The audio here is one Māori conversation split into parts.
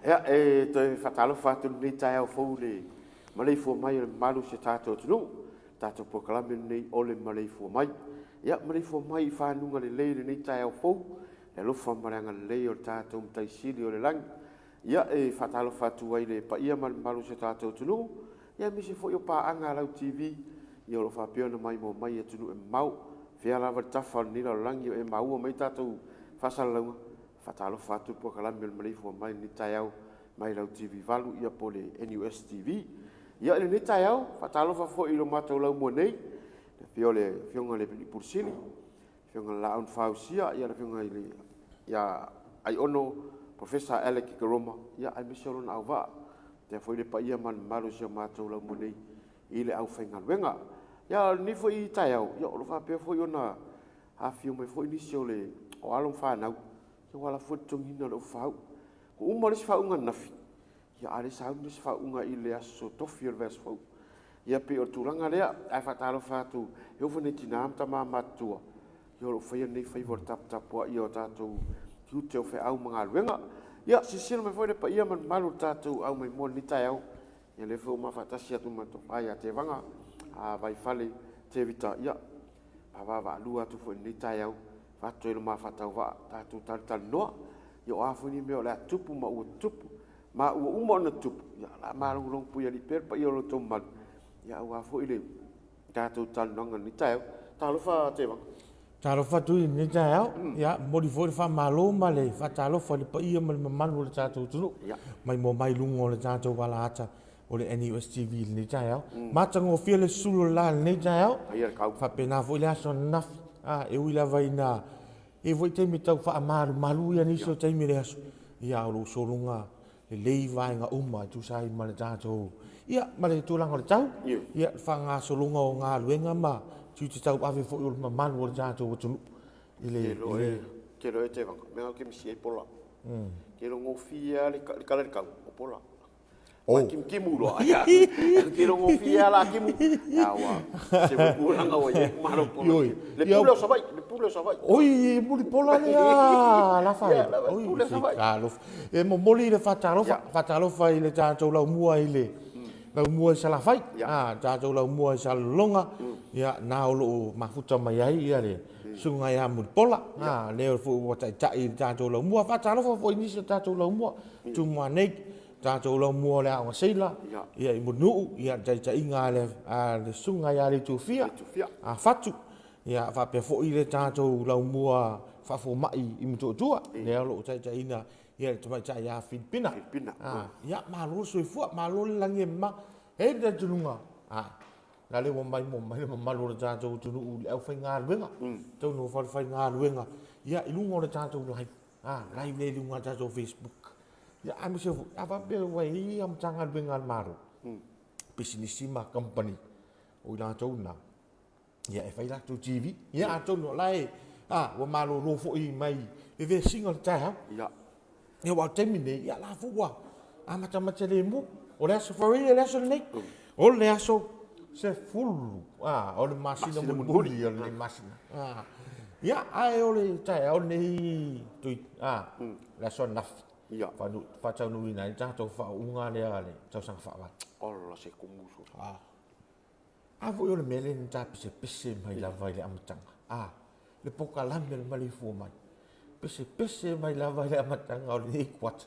Ya toi fatalo fatu ni tai au fou le Maleifua Mai le malu se tatou tunu tatou proklame nei ole Maleifua Mai ya Maleifua Mai whanunga le leire ni tai au fou le lofa maranga le leire o tatou mtai sili o le lang ya fatalo fatu ai le paia malu se tatou tunu ya mi se fo yo pa anga lau TV yo lo fa piona mai mo mai tunu e mau fia lava tafa ni la lang yo e mau mai tatou fasalau fatalo fatu proklame le Maleifua Mai ni tai au mai lau TV valu ia pole NUS TV ia le ni tai au fatalo fa fo ilo matou lau mo nei le fionga le pursili fionga la un fausia ia le fionga ile ia ai ono professor Alec Karoma ia ai misolo na ava te foi le paia man malu sia matou lau mo nei ile au fenga wenga ia ni foi tai au ia lo fa pe foi ona a fio mai foi ni sio le o alon fa nau so wala fo tongina lo fau ko umare se faunga nafi ia ale sa un se faunga ile aso tofir vers fau ia pe o turanga lea ai fatalo fatu eu vone tinam tama matua yo lo fai nei fai vor tap tap wa ia tatu tu te fe au manga wenga ia sisil me foi pa ia man malu tatu au mai mon ni tai au ia le fo ma fatasi atu mato ai te vanga a vai fale te vita ia pa va lua tu foi ni tai au fatu lo ma fatau va tatu tal no yo afuni me la tupu ma u tupu ma u uma na tupu ya la ma long pu ya li per pa yo lo tomal ya u afu ile tatu tal no ngani tai ta lo fa te ba ta lo fa tu ni tai ya mo di fo fa malo ma le fa ta lo fa le pa ia ma lo tatu tu mai mo mai lungo le tatu wala ata o le NUS TV ni tai ma tango fia le sulu la ni tai fa pena fo le so naf e wila vai na e voi te mi tau wha malu ia niso te mi reaso ia o lo solunga le lei vai nga uma tu sai ma le tātou ia ma le tūlanga le tau ia wha ngā solunga o ngā luenga ma tu te tau awe fo i ma malu o le tātou o tunu ke loe te wanga me ngau ke misi e pola ke lo ngofia le kala le kau o pola ma kimu lo ia ke lo ngofia la kimu ya wa se pulanga o ye malo pola le pulo sa vai oi muli pola le la fai oi kalo e mo moli le fatalo fai le tātou lau mua ile lau mua sa la fai tātou lau mua sa longa ia na lo mafuta mai ai ia le sunga ia muli pola le fu wa tai tātou lau mua fatalo fo ni sa tātou lau mua tu mua nei tātou lau mua le a seila ia i munu ia tai ngā le sunga ia le tufia a fatu ia fa pe fo ile tātou lau mua fa fo mai i mutua le lo tai ina ia te mai tai ia Filipina ia malo so fu malo lange ma e da tununga na le mo mai malo le tātou tunu le au fai ngā luenga tau no fai ngā luenga ia i lungo le tātou lai live le lunga tātou Facebook ya ami se apa be wai am tanga dengan maru businessima company o la tona ya e fai la tu TV ya to no lai wa malu lo fo i mai e ve single ta ya wa temine ya la fo wa ama tama tele mu o la so for le so nei o le so se full o le masina mo buli o le masina ya ai o le ta o nei tu la so naf ia fa tau nui nai tātou wha unga lea le tau sanga wha wata. Ola se kumusu. Avo i o le mele ni tā pese mai la vai le amatanga. Le poka lame le Maleifua Mai. Pese mai la vai le amatanga o le nei kuata.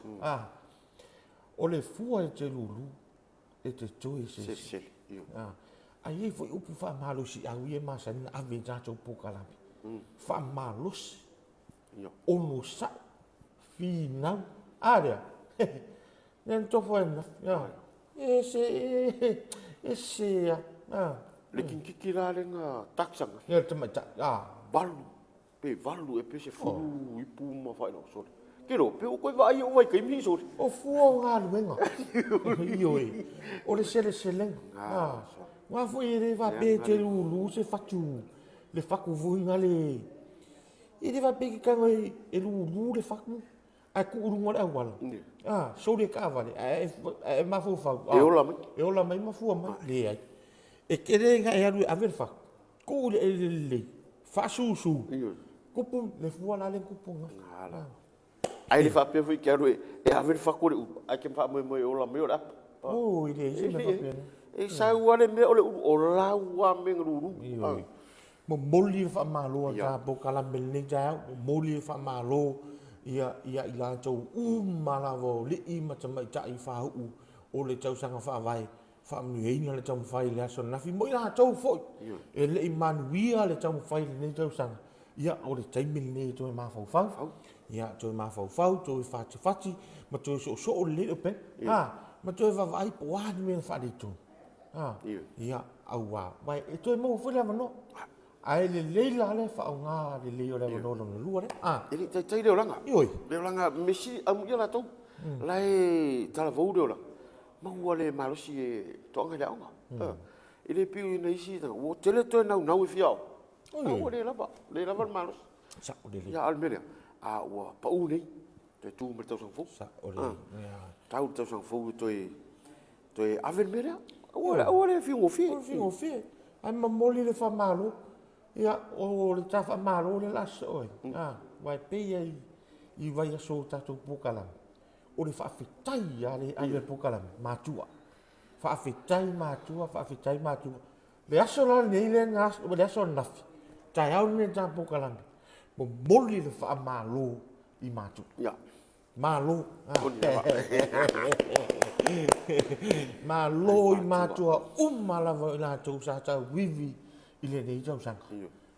O le fua e te lulu, e te toi se se. Ai e fo i upu wha malusi au i e masanina ave tātou poka lame. Wha malusi. Ono sa. Finau. Aria. Nen tofo ena. Ese ya. Le kinkiki la le nga taksanga. Ya te mai tak. Valu e pese fulu i pu ma fai no sole. Kero pe o koi vai o vai kai mi sole. O fuo nga luenga. Ioi. O le sele selenga. Wa fu i re va pe te lulu se fatu. Le faku vuinga le. I re va pe ki kanga e lulu le faku. A ku urunga le awala. So le ka vale. E mafu fa. E ola mai mafu mai le ai. E kere nga e alu aver fa. Ku le fa su. Kupu le fuala le kupu nga. ai le fa pe fu ke ro e ave fa ko ai ke fa mo o la me ora o i le se me fa pe e sa ua le me o la ua me nguru mo moli fa malo ta po kala melni ja moli fa malo ia ila tau malavo li I ma tama ta I fa u o le tau sanga fa vai fa mnuei na le tau fai le so na fi mo ila tau fo e le manuia le tau fai le tau sanga ia o le tai milne to ma fa fa ia to ma fa fa to fa fati ma to so le pe ma to va vai po wa ni me fa di tu ia au wa vai e to mo fu le no ai le leila le fa nga le le o le no no lu le ele tai le langa le langa mesi am ia la to lai tala vo de la ma ua le malosi e to nga le nga ele piu nei si ta o tele to na na fi au o le lava malos sa o le ya almeria ua pa u nei te tu me tau sang fu sa o le tau tau sang fu to e aven meria o le fi o fi ai ma moli le fa malo ia o le tafa malo le las oi vai pe I vai so tatu pokala o le fa fitai ale pokala matua fa fitai matua le aso la nei le ngas o le aso na tai au ne ta pokala mo moli le fa malo I matu ya malo malo I matua malava na tu sa ta vivi ile nei tau sanga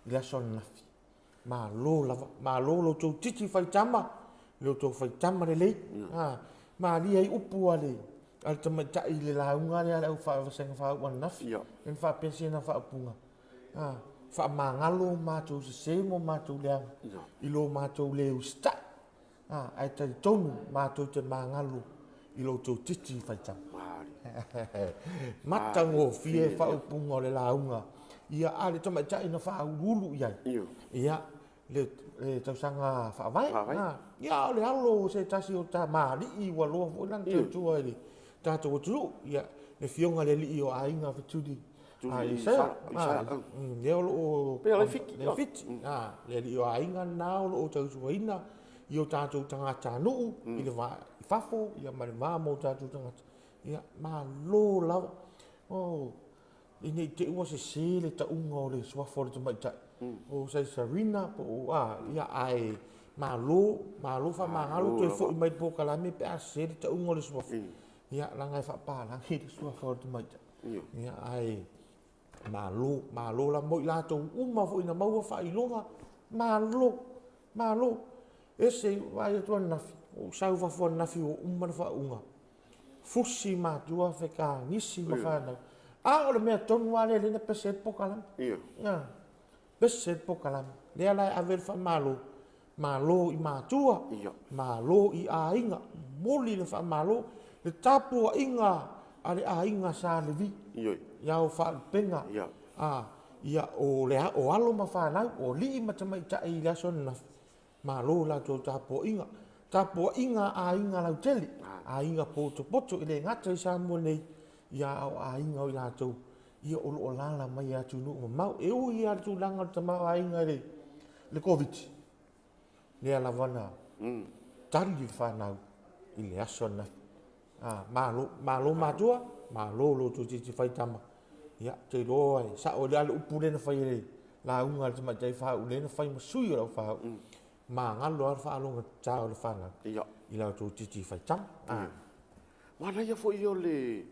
ile son nafi malo lo tu titi fai tama lo tu fai tama le ma li ai upu ale al tama ta ile la unga le au fa sanga fa wan nafi en fa pensina fa punga fa mangalo ma tu se mo ma tu le ilo ma tu le usta ai ta tonu ma tu te mangalo ilo tu titi fai tama mata ngo fie fa punga le la unga ia ale tama ta ina fa lulu ia le tau sanga fa vai ia le halo se tasi o ta mali I wa lo fo nan te tu ai ta tu tu ia le fionga le li o ainga fa tudi ai sa le o pe le fit le li o ainga na o tau suina io ta tu tanga tanu I le va fafo ia ma mo ta tu tanga ia ma lo la ini te ua se le ta unga o le swafo le tamai tai o sai sarina po ia ai malo fa mahalo te fo I mai po kalame pe a se le ta unga o le swafo ia langa fa pa la le swafo le tamai tai ia ai malo la mo la to uma fo ina mau fa ilonga malo ese vai to na o sau fa fo na fi o uma fa unga fusi ma tua fe ka nisi ma fa na o le mea tonu wale le na pese pokalam. Ia. Pese pokalam. Lea lai aver fa malo I matua. Malo I ainga. Moli le fa malo. Le tapu a inga. Ale a inga sa le vi. Ia o fa penga. Ia o lea o alo ma fa nau. O li ma tamai ta I la son na. Malo la to tapu a inga. Tapu a inga a inga lau teli. A inga poto I le ngata I sa mo nei. Ia au ainga o la tau ia o lala mai atu no mau e o ia tu langa tama ainga le covid le ala vana tali fa na I le asona malo matua malo lo tu ti fai tama ia te lo ai sa o le upu le na fai le la unga tama tai fa u le na fai masui o fa ma ngalo fa lo ta o le fa na ia tu ti fai tama mana ia fo io le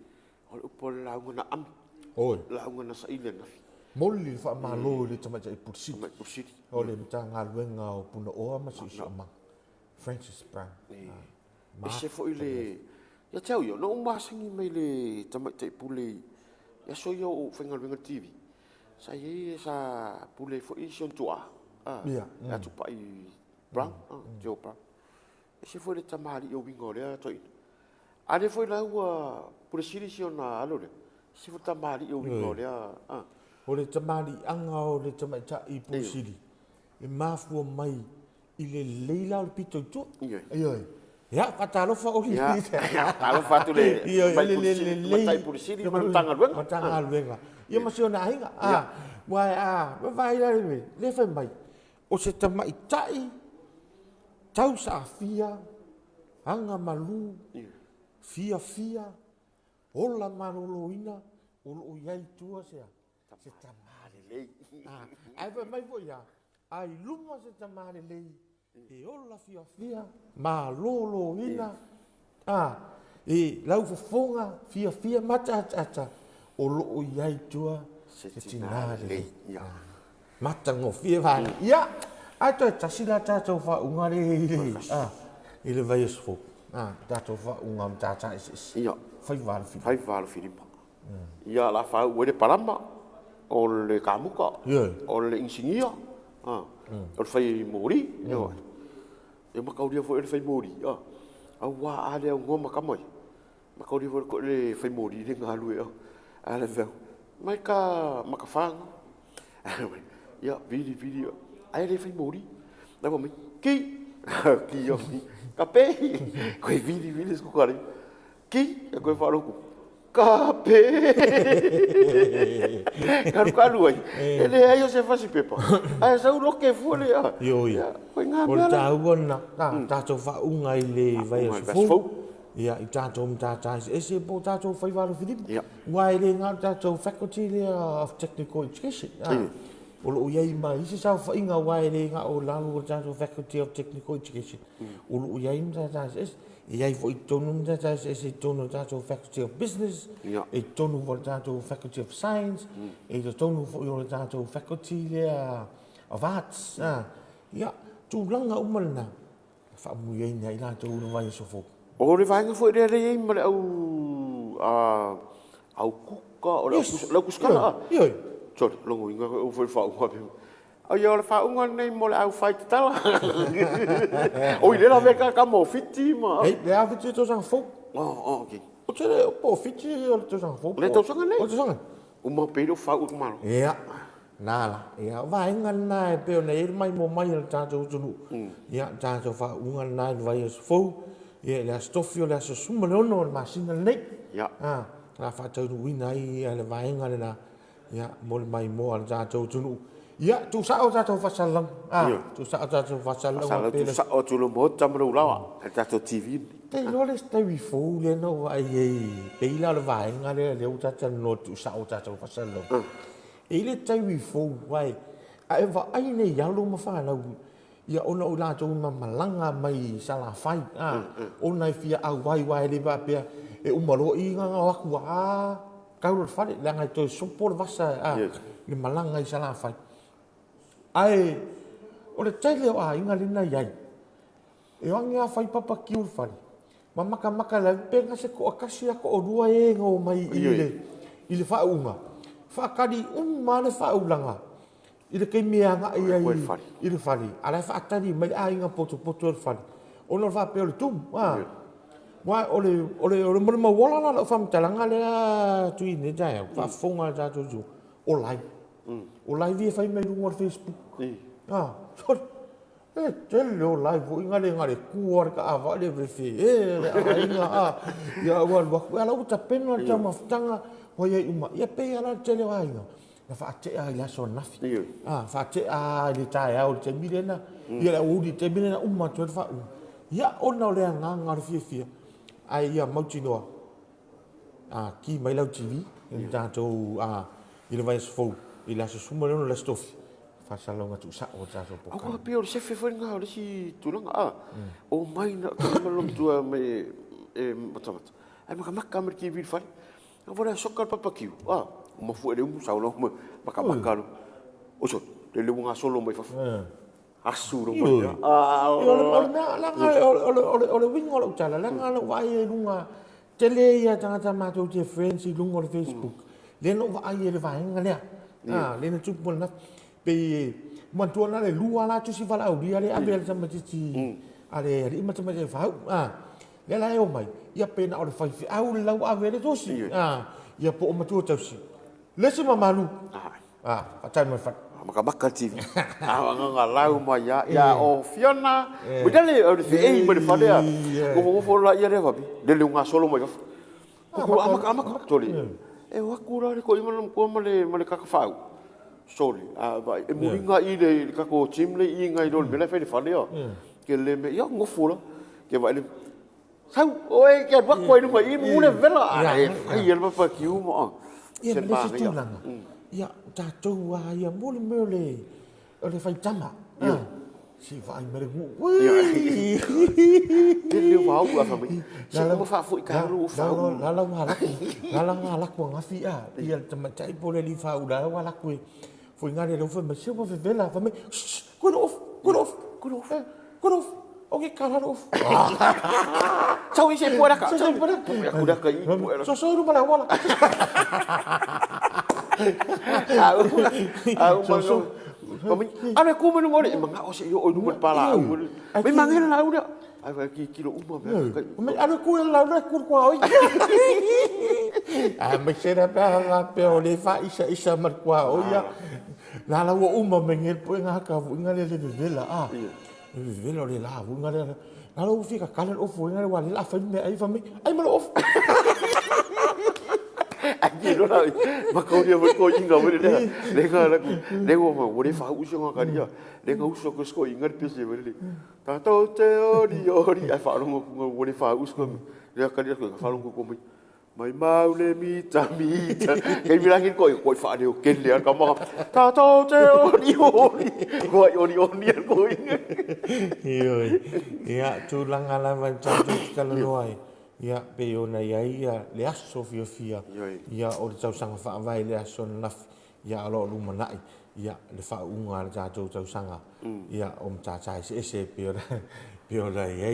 o po la ngona am la ngona sa ile na moli fa malo le tama tai pursi o le tanga luenga o puna o ma si ma Francis Brown e se fo ile ya tell you no ma singi mai le tama tai pule ya so yo o fenga luenga TV sa ye sa pule fo I son tua ya tu pa I Brown Joe Brown e se fo le tamari o wingo le to ale foi la ua pure siri si ona alo le si fo tamari o wingo le o le tamari anga o le tamaita I pure siri e mafua mai I le leila o le pito tu ia patalo fa o le talo fa tu le le pure siri ma tanga luenga ia ma si ona ainga vai la le fa mai o se tamaita tau sa fia anga malu fia ola maroloina o iai tua se tamale lei ai mai foi ya ai luma se tamale lei e ola fia maloloina e lau fofonga fia mata o lo iai tua se tinale lei mata ngo fia vai ia ai to tasila tato fa ungare ile vai sfo tato fa ungam tata is ia fai val filipa ia la fa o le palama o le kamuka o le insinia o fai mori e makauria fo e fai mori au wa ale o ngoma kamoi makauria fo ko le fai mori le ngalu e ale ve mai ka makafanga ia vidi ai le fai mori na ko mi ki yo kape ko vidi sku kare ki ko fa roku kape karu ai ele ai o se fasi pepa ai sa uro ke fole yo ko nga o ta uona ta to fa unga ile vai fu ia i tato mtata ese po tato fai valo filip wai le nga tato faculty of technical education o lo iai mai se sa fa inga wai le nga o lalu tato faculty of technical education o lo iai mtata iai fo tonu mtata ese tonu tato faculty of business e tonu fo tato faculty of science e tonu fo tato faculty of arts ia tu langa umalna fa mu iai nei la tu no vai so fo o le vainga foi le ai ma au kuka o la kuskala sorry longo inga o foi fa o pe o yo le fa unga nei mo le au fai tala o ile la veka ka mo fiti ma le a fiti to sang fo okay o tere o fiti o to sang fo le to sang nei o to sang o mo pe do fa o malo ia nala ia vai ngana pe nei mai mo mai le tato tunu ia tato fa unga nai vai fo ia le stofio le so suma le ono ma sina nei ia la fa tau wina ia le vai ngana na ia mo mai mo al tato tunu ia tu sa o tato fa salang tu sa o tato fa salang pe tu sa o tu lo mo tamro lawa tato tv te lo le stai fo le no ai pe la le vai ngana le o tato no tu sa o tato fa salang e le tai fo vai ai va ai nei ya lo ma fa na ia ona o la tau malanga mai sala fai ona fia au wai le ba pe e umalo i nga aku kau fale la ngai to support vasa le malanga i sala fai ai o le tai le a inga lina yai e anga fai papa kiu fale maka la pe nga se ko akasi ko o rua e ngo mai ile fa uma fa kadi mane fa ulanga ile ke mea nga ia ile fali ala fa atari mai a inga poto fali ono fa pe le tum wa ole mo wala la fa mtalanga le tu ni ja fa fonga ja tu o live vi fa mai no Facebook so tele o live inga le kuar ka ava le vefe inga ya wa la uta pena ja maftanga wa ia uma ia pe ala tele wa inga na fa te ai la so nafi fa te ai le tai au te milena ia la udi te milena umma tu fa ia ona le nga fia ai ia mautinoa ki mai lau tv en tato ile vai fo ile so suma no la stof fa salonga tu sa o tato po ko pe o se fe foi nga o si tulanga o mai na ka lo tu me matamat ai maka mer ki vil fa vora sokal papakiu mo fu ele sa lo maka o so le nga solo mai fa asu ro mai o wingo lo tala la nga lo vai lunga tele ia tanga mato te friends i lunga Facebook le no vai ele vai nga le na tu pon na pe man tu na le lua la tu si vala o dia le abel sama ti ale ri ma tama fa le la o mai ia pena o le fai au la o avere tosi ia po o matu tausi le se mamalu atai mai fa maka TV nga lau mai ya o Fiona widale o le mo le fa le ko fo la ia le va bi le nga solo mai ko amaka toli e wa kura le ko imana ko male ka fa sorry e mo nga i le ka ko chim le i nga i do le fa le fa le ke le me yo ngofu lo ke va le sau oi ke va ko ni mai mu le vela ai ai le pa kiu mo ia le se tulanga ia ta tu wa ia mo le le fai tama si vai mere gu le va u fa mi si mo fa fu ka lu fa la la ko ngafi a ia tama tai pole li fa u la la ko foi ngare lo fa me se mo vela fa me good off okay kara off chau ise puera ka chau puera udah ka i puera so ru mana wala so kami ana ku menu ngore manga o se yo o nu pala me mangel la udah ai va ki kilo uma me ana ku la na ku kwa oi me se da pa o le fa isa mar kwa o ya la wo uma mengel pu nga ka ngale le vela velo le la vu ngare na lo fica kalen of vu ngare wa la fa me ai ma lo of ai lo la ma ko dia ko inga ve le ga la le go ma wo le fa u so nga dia le ga u so ko sko inga pese ve le ta to te ori ai fa lo ngo wo le fa u sko le ka dia ko fa lo ko mi mai mau le mi ta ke mi lagi ko fa de ke le ka ma ta to te ori ori ko inga ia tu langa la van cha tu kala noi ia pe ona ia le aso fia ia o le tau sanga fa vai le aso naf ia lo lu manai ia le fa unga le tau sanga ia cha se pe ona ia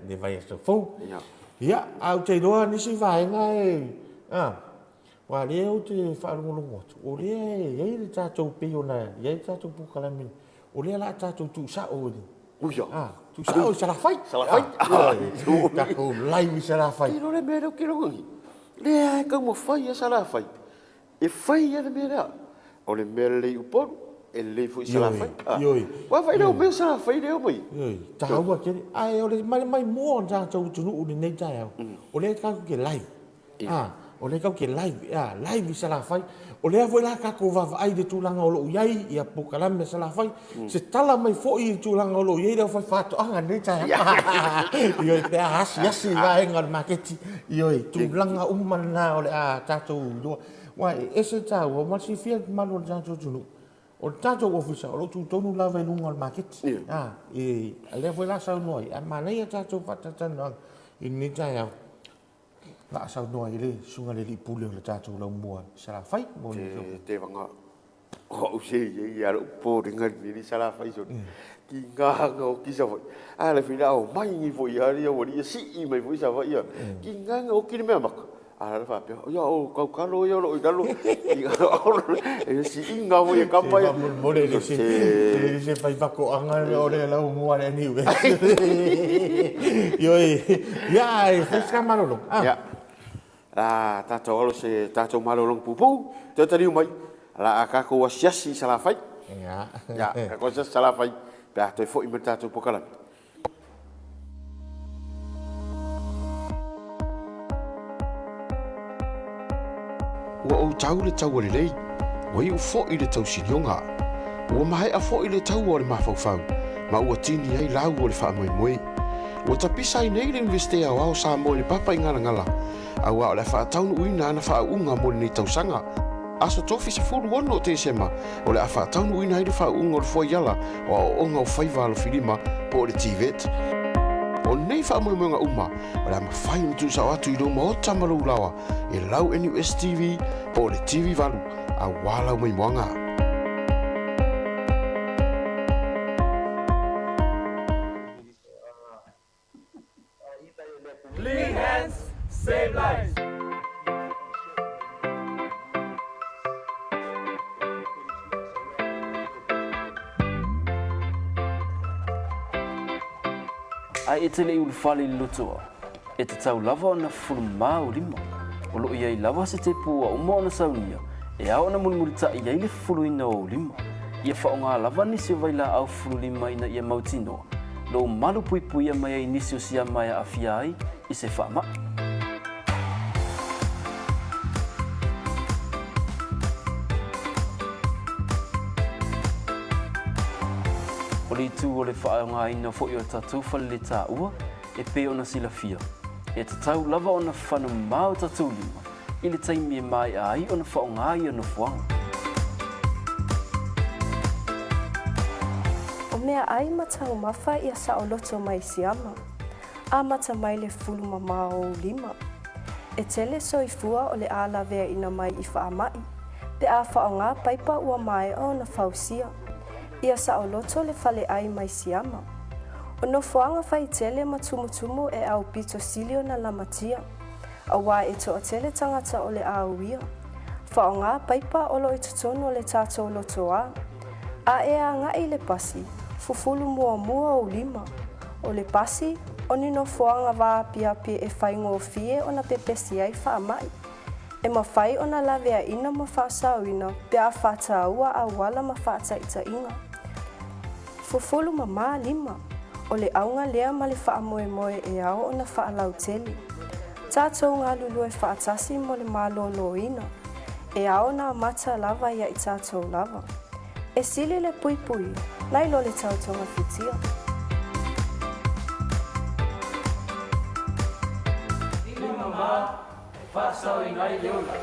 le vai aso fo ia au te roa ni si vai ngai wa le o te fa lungo o le le tau pe ona ia tau pu kala mi o le la tau tu sa o ni uia tu sa o sa la fai ta ko lai mi sa la fai lo le me lo que lo le ai como fai sa la fai e fai le me la o le me le upon e le fu sa la fai wa fai no me sa la fai le mai ta wa ke ai o le mai mo ja tu nu ni nei ja o le ka ke lai o le ka ke live sa la fai o le foi la ka ko va ai de tulanga o lo iai ia pokala me sa la fai se tala mai fo i tulanga o lo iai da fai fato anga nei ta io te asi vai ngal maketi io tulanga umana o le ta tu do wa ese ta o ma si fia ma lo ja tu nu o tato ofisa o tu tonu la ve lunga al maketi le foi la sa noi a manai ta tu fatata no ini ta ya la sa no ile sunga le pule le tato la mo sa la fai mo te vanga o se ia lo po ringa ni sa la fai so ki nga ngo ki sa foi le fina o mai ni foi ia o ni si i mai foi sa foi ia ki nga ngo ki me mak la fa pe ia o ka lo ia lo da lo e si inga foi ka pa ia mo le se fai pa ko anga o le la mo ale ni we ia e sa marolo tato alo se tato malolong pupu te tari mai la aka ko wasiasi sala fai ya ka ko sala fai pe to fo i tato pokala wa o tau le tau le lei wa i fo i le tau silionga wa mai a fo i le tau o le mafau ma ua tini ai lau o le fa moi wa tapisa i nei le investea o sa mo le papa i ngala au au le fa taunu uina na fa unga mo ni tausanga aso tofi se fulu wono te sema o le fa taunu uina i fa unga o foi yala o onga o faiva lo filima po le tivet o nei fa mo nga uma o le ma fai tu sa atu i do mo tamalu lawa e lau NUS TV po le TV valu a wala mai moanga Clean hands save lives. Ai e tele ul fali lotoa. E te tau lava na fulma o lima. O lo iai lava se te pua o mo na saunia. E ao na mulmulita i ai le fulu ina o lima. Ia whaonga lava nisi o vaila au fulu lima ina ia mautinoa. Lo malu pui pui mai ai nisi o sia mai a fia ai i se whaama. O li tu o le whaongaina fo i o tatou whale tā ua e pe ona silafia. E tatau lava ona whanu mau tatou lima i le taimi e mai ai ona whaongai ana fuanga. O mea ai matau mafa ia sa o loto mai siama. A mata mai le fulu mama o lima. E tele soifua o le ala vea ina mai i whaamai. Pe a whaonga paipa ua mai o na fausia. Ia sa o loto le fale ai mai siama. O no fuanga whai tele matumutumu e au pito silio na lamatia. A wā e to o tele tangata o le auia. Whaonga paipa o lo i tutono le tātou loto a. A e a ngai le pasi, fufulu mua o lima. O le pasi, o nino fuanga wā pia e whaingo fie o na pepesi ai whaamai. E mawhai o na lavea ina ma whaasauina, pe a whātaua a wala ma whātaita inga. Fufulu mama lima, o le aunga lea ma le whaamoe e ao o na whaalau teli. Tātou ngā lulu e whaatasi mo le mālolo ina. E ao na mata lava ia i tātou lava. E sili le pui pui, nai lo le tautonga fitia. Ina mama, whasau i ngai leola.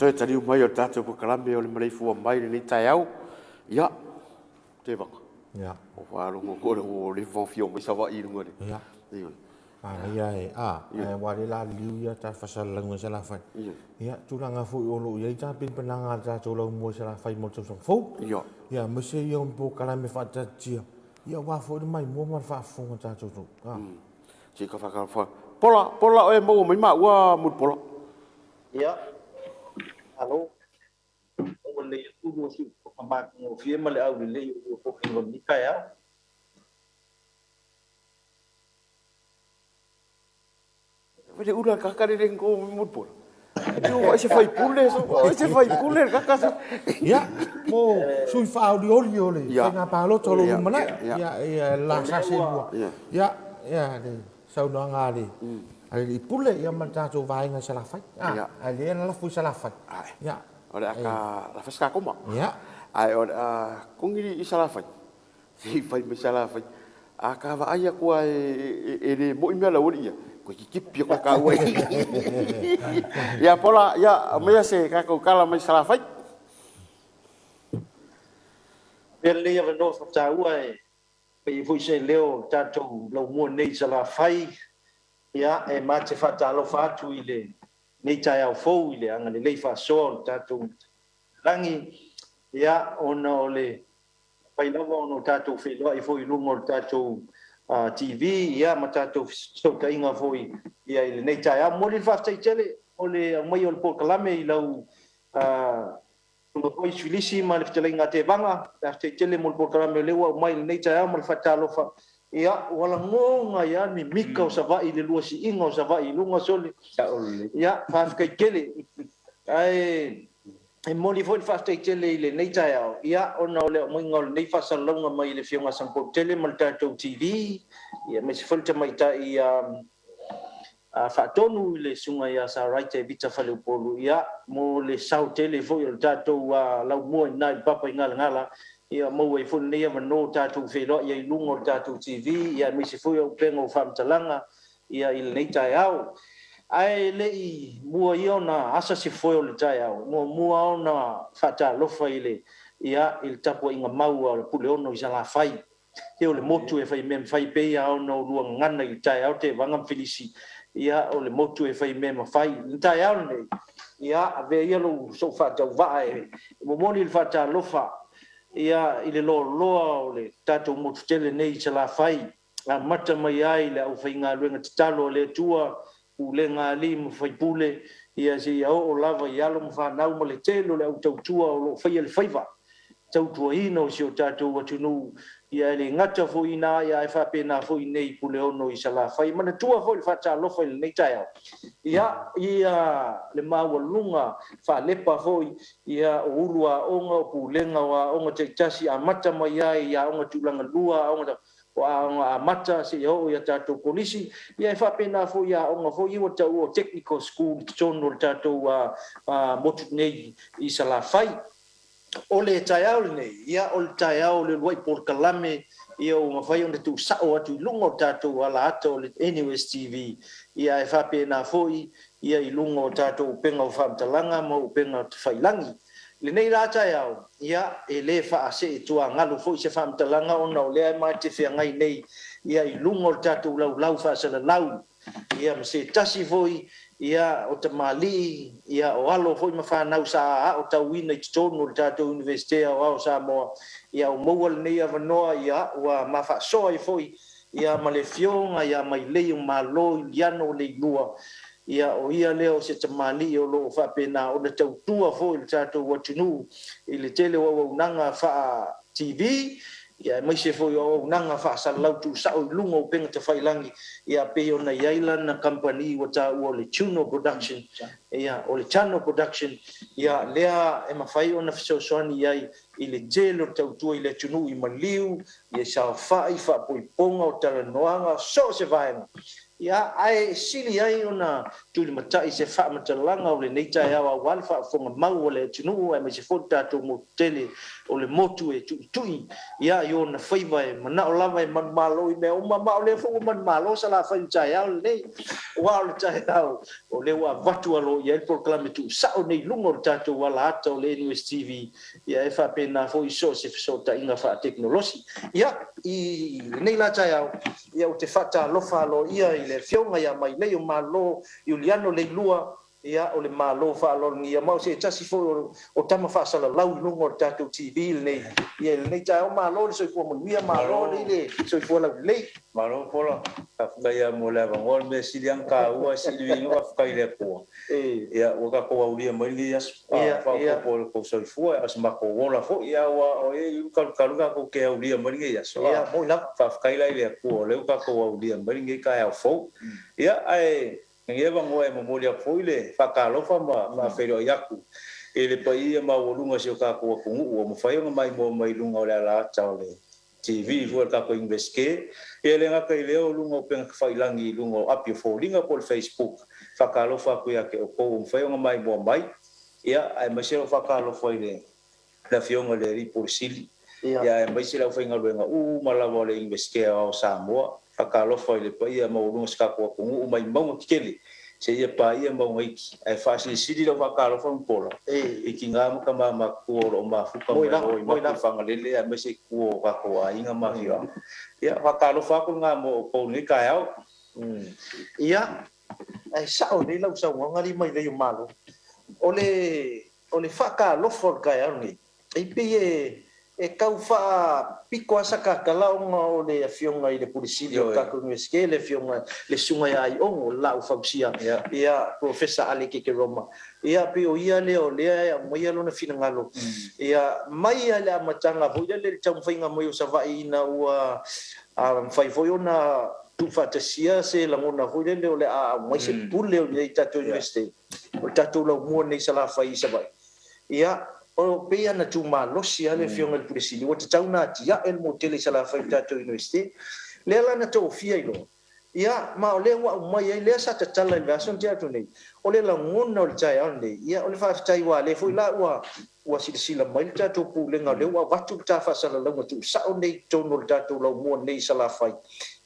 Toi tari mai o tātou pukalame o le Maleifua Mai ni tai au. Ia, te waka. Ia. O whārongo kore o le whawhio mai sawa i runga re. Ia. Ia. Ia e ware la liu ia ta whasalangu sa la whai. Ia, tūranga fui o lo ia i tā pinpananga tātou lau mua sa la whai mo tau fau. Ia. Ia, mese ia un pukalame whatatia. Ia, wā fui mai mua mar whaafonga tātou tau. Si ka whakawha. Pola o e mau mai maa ua mut pola. Ia. Alo, o le tudo si pampak no firma le au le o ko ki ni kaya. Vede ura kakare ren ko mutpol. Yo se fai pule so, se fai pule kakasa. Ya, mo sui fa oli. Nga palo tolo mana. Ya, la sa se bua. Ya, de sauna ngari. Ai pule ia mata tu vai nga sala fai. Ai le na la fu sala fai. Ya. Ora ka la fasca koma. Ya. Ai ora kongiri i sala fai. Si fai me sala fai. Aka va ai ko e le mo imela ori ia. Ko ki kipi ko ka oi. Ya pola ya me se ka ko kala me sala fai. Pele ia no sa ta ui. Pe fu se leo tato lo mo nei sala fai. Ia e mate fatalo fatu ile nei tai au fou ile anga le fa so tatu langi ia ono le pai lava ono tatu filo ai foi lungo tatu TV ia matatu so kainga foi ia ile nei tai a mo le fa tai tele ole mai ol por kalame ilau no foi filisi ma le tele ngate banga tai tele mo por kalame le wa mai nei tai a mo fatalo fa ia wala ngonga ia ni mika o savai le lua si inga o savai lunga sole ia fa kele ai e moli foi fa tele le nei tai au ia ona le mo ngol nei fa salonga mai le fionga san po tele mal tato TV ia me se falta mai ta ia fa tonu le sunga ia sa right vita fale polu ia mo le sau tele foi o tato la mo nai papa ngala ia mo e fun nei no tatu felo ia lungo tatu TV ia mi se foi o pengo fam talanga ia il nei tai au ai le i mua ia na asa se foi o le tai au mo mua na fata lo faile ia il tapo inga mau o pule ono i sala fai e o le motu e fai mem fai pe ia no lua ngana i tai au te vanga filisi ia o le motu e fai mem fai tai au nei ia ave ia lo so fata vai mo moni il fata lo fa ia ile lo le tato mo tele nei sala fai a mata mai ai le au fai ngā luenga talo le tua u le ngā li mo fai pule ia si o lava ia lo mo fa nau mo le telo le au tau tua o lo fai le faiva tau tuaina o si o tātou atunu ia le ngata fo ina ia e whapena fo i nei pule ono i salafai mana tua fo i whatalofa i nei tai au ia le mawalunga whalepa fo ia o urua onga o pulenga wa onga teitasi a mata mai ai ia onga tulanga lua onga a mata se ho ia tātou polisi ia e whapena fo ia onga fo i o tau o technical school tono tātou motu nei i salafai o le taiao nei ia o le taiao le luai por kalame ia o mawhai o le tu sao atu i lunga o tātou ala ato o le NUS TV ia e whapena foi ia i lunga o tātou penga o whamtalanga ma o penga o whailangi le nei rā taiao ia e le whaase e tua ngalu foi se whamtalanga o nao lea mai te whiangai nei ia i lunga o tātou lau whaasala lau ia ma se tasi foi ia o te mali ia o alo foi ma whanau sa o tau ina i tonu o tātou universite o au Samoa ia o maual nei a vanoa ia ua ma whaasoa i foi ia ma le fionga ia mai lei o malo i liano o le lua ia o ia leo se te mali o lo whapena o le tau tua foi le tātou watunu i le tele o unanga wha TV ia mai se foi o nanga fa sa lau tu sa o lunga o penga te whailangi ia pe o na yaila na company o ta o le Chuno production ia o le Channel production ia lea e mawhai o na fisosoani iai i le jelo tau tua i le tunu i maliu ia sa whai wha pui ponga o tala noanga so se vaenga ia ai sili ai ona tuli matai se fa matalanga o le neita ia wa wal fa fonga mau o le tunu ai me se fota to mo tele o le motu e tui ia yo na faiva e mana o lava e man malo i me o mama o le fo man malo sala fa tai ia le wa o tai o le wa vatu alo ia el proclame tu sa o nei lungo tato wala ato le NUS TV ia e fa pena fo i so se so ta inga fa teknologi ia i nei la tai ia o te fata lofa lo ia le fionga ia mai le o malo Juliano le lua ia o le malo fa lo ngia mau se tasi fo o tama fa sala lau lungo tato TV nei ia nei ta o malo le so fo mo ia malo le so fo la le malo pola ka ia mo le va ngol me silian ka ua silvi no fa ile po ia o ka ko aulia mai ia fa ko ko so fo as ma ko ola fo ia o e ka ko ke aulia mai ia so ia mo la fa ile po le ka ko aulia mai ka ia fo ia ai ngia ba ngoe mo molia foile fa ka lo fa ma fero yaku ele pa ia ma wolunga se ka ko ku o mo fa mai mo mai lunga o la chaole TV vo ka ko inveske ele nga ka ile o lunga pe ka fa ilangi lunga api fo linga por Facebook fa ka lo fa ku ya ke o ko mo fa mai mo mai ia ai ma se fa ka lo foile la fionga le ri por sili ia mai se la fa nga luenga mala vo le inveske o Samoa akalo foi le paia mo lunga ska ko o mai mo kele se ia paia mo ngai ai fasi sidi lo akalo foi pola e kinga mo kama ma ko o ma fuka mo mo fanga lele a me se ko ka ko ainga ma fia ia akalo fa ko nga mo ko ni ka au ia ai sao ni lau sa ngari mai le malo ole fa ka lo for ka au ni e pe e kau fa piko asaka kala o le fionga i le polisidio ka ko ngeske le fionga le sunga ai o la ufausia ia professor ale ke Roma ia pe o ia le o le mo ia lona fina ngalo ia mai ale matanga ho le tau fainga mo sa vai na ua fai foi ona tu fantasia se la ngona ho le o le a mai se pule o le tatu university o tatu lo mo nei sala fai sa vai ia o pe ana tu malosi ale fionga le polisi o te tau na tia el motel sala fa tato university le la na to fia ilo ia ma o le wa mai le sa ta tala version teatro nei o le la ngona o tai on nei ia o le fa tai wa le foi la wa sila mai tato pu le nga le wa watu ta fa sala la tu sa o nei to no tato lo mo nei sala fa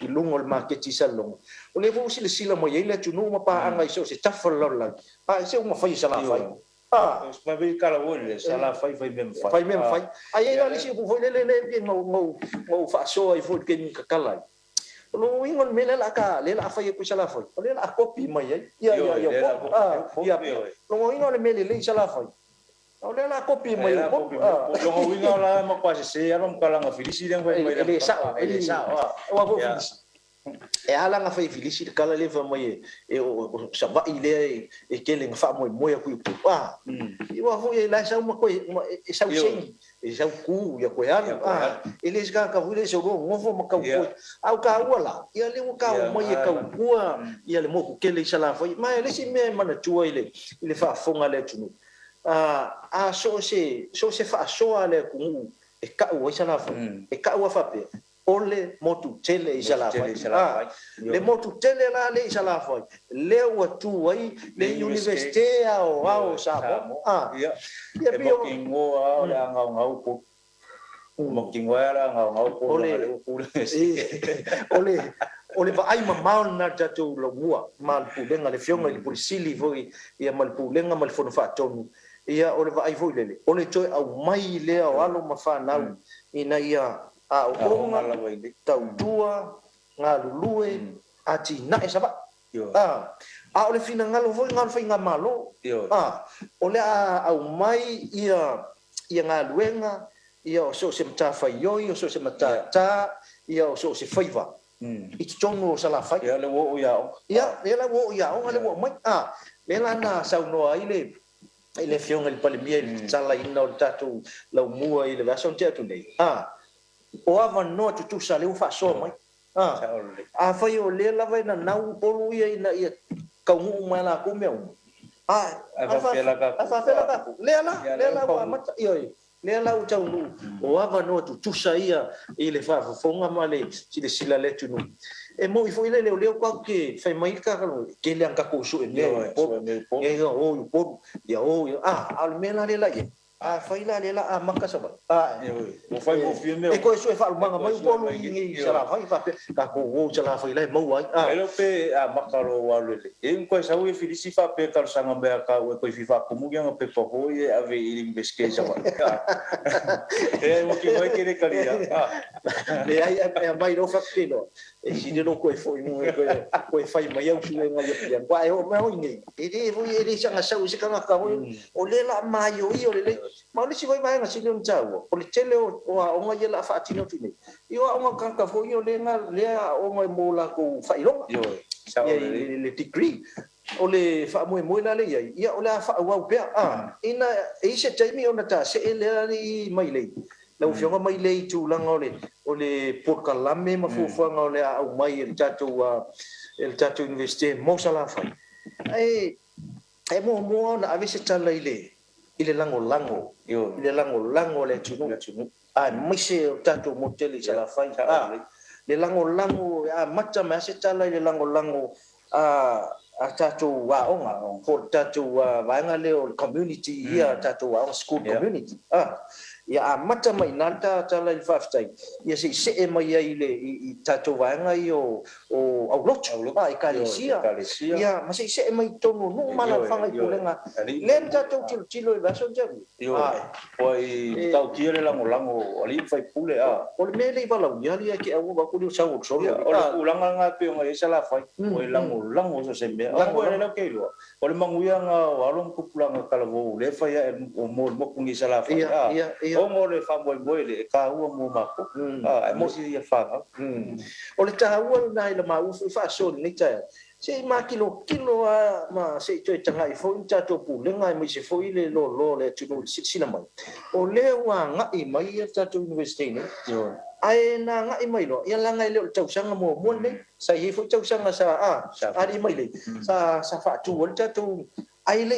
i lungo le market salon o le vo sila mai le tu no ma pa anga so se tafal la pa se uma fa sala fa ma be kala wole sala fai mem fai ai ali si foi le mo fa so ai foi ken kakala lo ingon mele la ka le la fai ku sala fai le la copy mai ia lo ingon mele le sala fai le la copy mai lo ingon la ma quasi se era un kala nga filisi den vai mai ele sa wa vo filisi e ala nga fai filisi de kala leva mai o sa va ile e kele nga fa mo ku i wa vo e la sa uma ko e sa useng sau ku ya ko ya ele ska ka vule so go ngofo makau ko au ka wala ia le ka mo ia ka kua ia le mo ku kele sala foi mai le si me mana tua ile fa fonga le tunu a so se fa so ale ku e ka o sala foi e ka o fa pe ole motu tele isala foi le motu tele la le isala foi le o tu ai le universite ao sa ia e mo kingo ole ngau ngau ko mo kingo era ngau ko ole va ai mamau na tatu lo bua mal pulenga le fionga le pulisili foi ia mal pulenga mal fono fa tonu ia ole va ai foi lele ole toi au mai le au alo mafana ina ia a o nga tau tua nga lulue ati na e saba a ole fina ngalo foi ngalo foi ngamalo ole au mai ia nga luenga ia so se mata fai yo so se mata ta ia so se faiva itu tongo sala fai ia le wo ya le wo ya o le wo mai le la na sa no ai le fiong le palimia sala ino tatu la mua ile vason teatu nei o ava no tu sa le fa so mai fai o le la vai na nau polu ia ka ngu mai la ku meu fa fela ka le la wa mata io le la u tau nu o ava no tu sa ia ile fa fonga male sila le tunu e mo i foi le kwa ke fai mai ka ke le anga ko su e me o po ya o al mena le la fai la le la maka sa ba mo fai mo filme e ko su e fa manga mai po lu ni sala fai fa ka ko o sala fai le mo ai ele pe maka ro wa le e ko sa u filisi fa pe ka sanga be ka o ko fifa ko mu yang pe po ho e ave il inveske sa ba e mo ki mai ke le kalia le ai mai ro fa pino e si no ko foi mo ko fai mai au su e ngai pian kwa e o mai ni e vo e sanga sa u se ka ka o le la mai o le ma le si vai mai na si non tau o le tele o ngai la fa tino tini io o nga ka fo io le nga le o ngai mo la ko fai lo sa le degree o le fa mo la le ia o la fa wa pe ina e se taimi ona ta se le ali mai le la fionga mai le tu langa o le porkalame ma fu nga le au mai el tatu universite mo sala fa e mo na avese tala ile lango le tunu mai se tatu moteli sala fa le lango mata ma se tala ile lango tatu wa onga ko tatu wa nga le community ia tatu wa school community ia mata mai nanta tala il faftai ia se mai ile i tatu wa nga io o lot ai kalisia ia ma se mai tonu no mala fanga i kulenga len tatu tilo i vaso jabu poi tau tire lango ali fai pule o le mele i vala ia ia ke au ba ku dio sau so o le ulanga nga pe nga sala fai o lango so se me o le la ke lo o le manguia nga walong kupulanga kala vo le fai o mo kungi sala fai o mo le fa mo le ka u mo ma ko mo si ia fa o le ta u na ile ma u fa so ni ta se ma kilo ma se to tanga i fo ta to pu le ngai mi se fo ile lo le tu sila mai o le wa nga i mai ta to university ni ai na nga i mai lo ia la ngai le tau sanga mo ne sa i fo tau sanga sa ari mai le sa fa tu o ta to ai le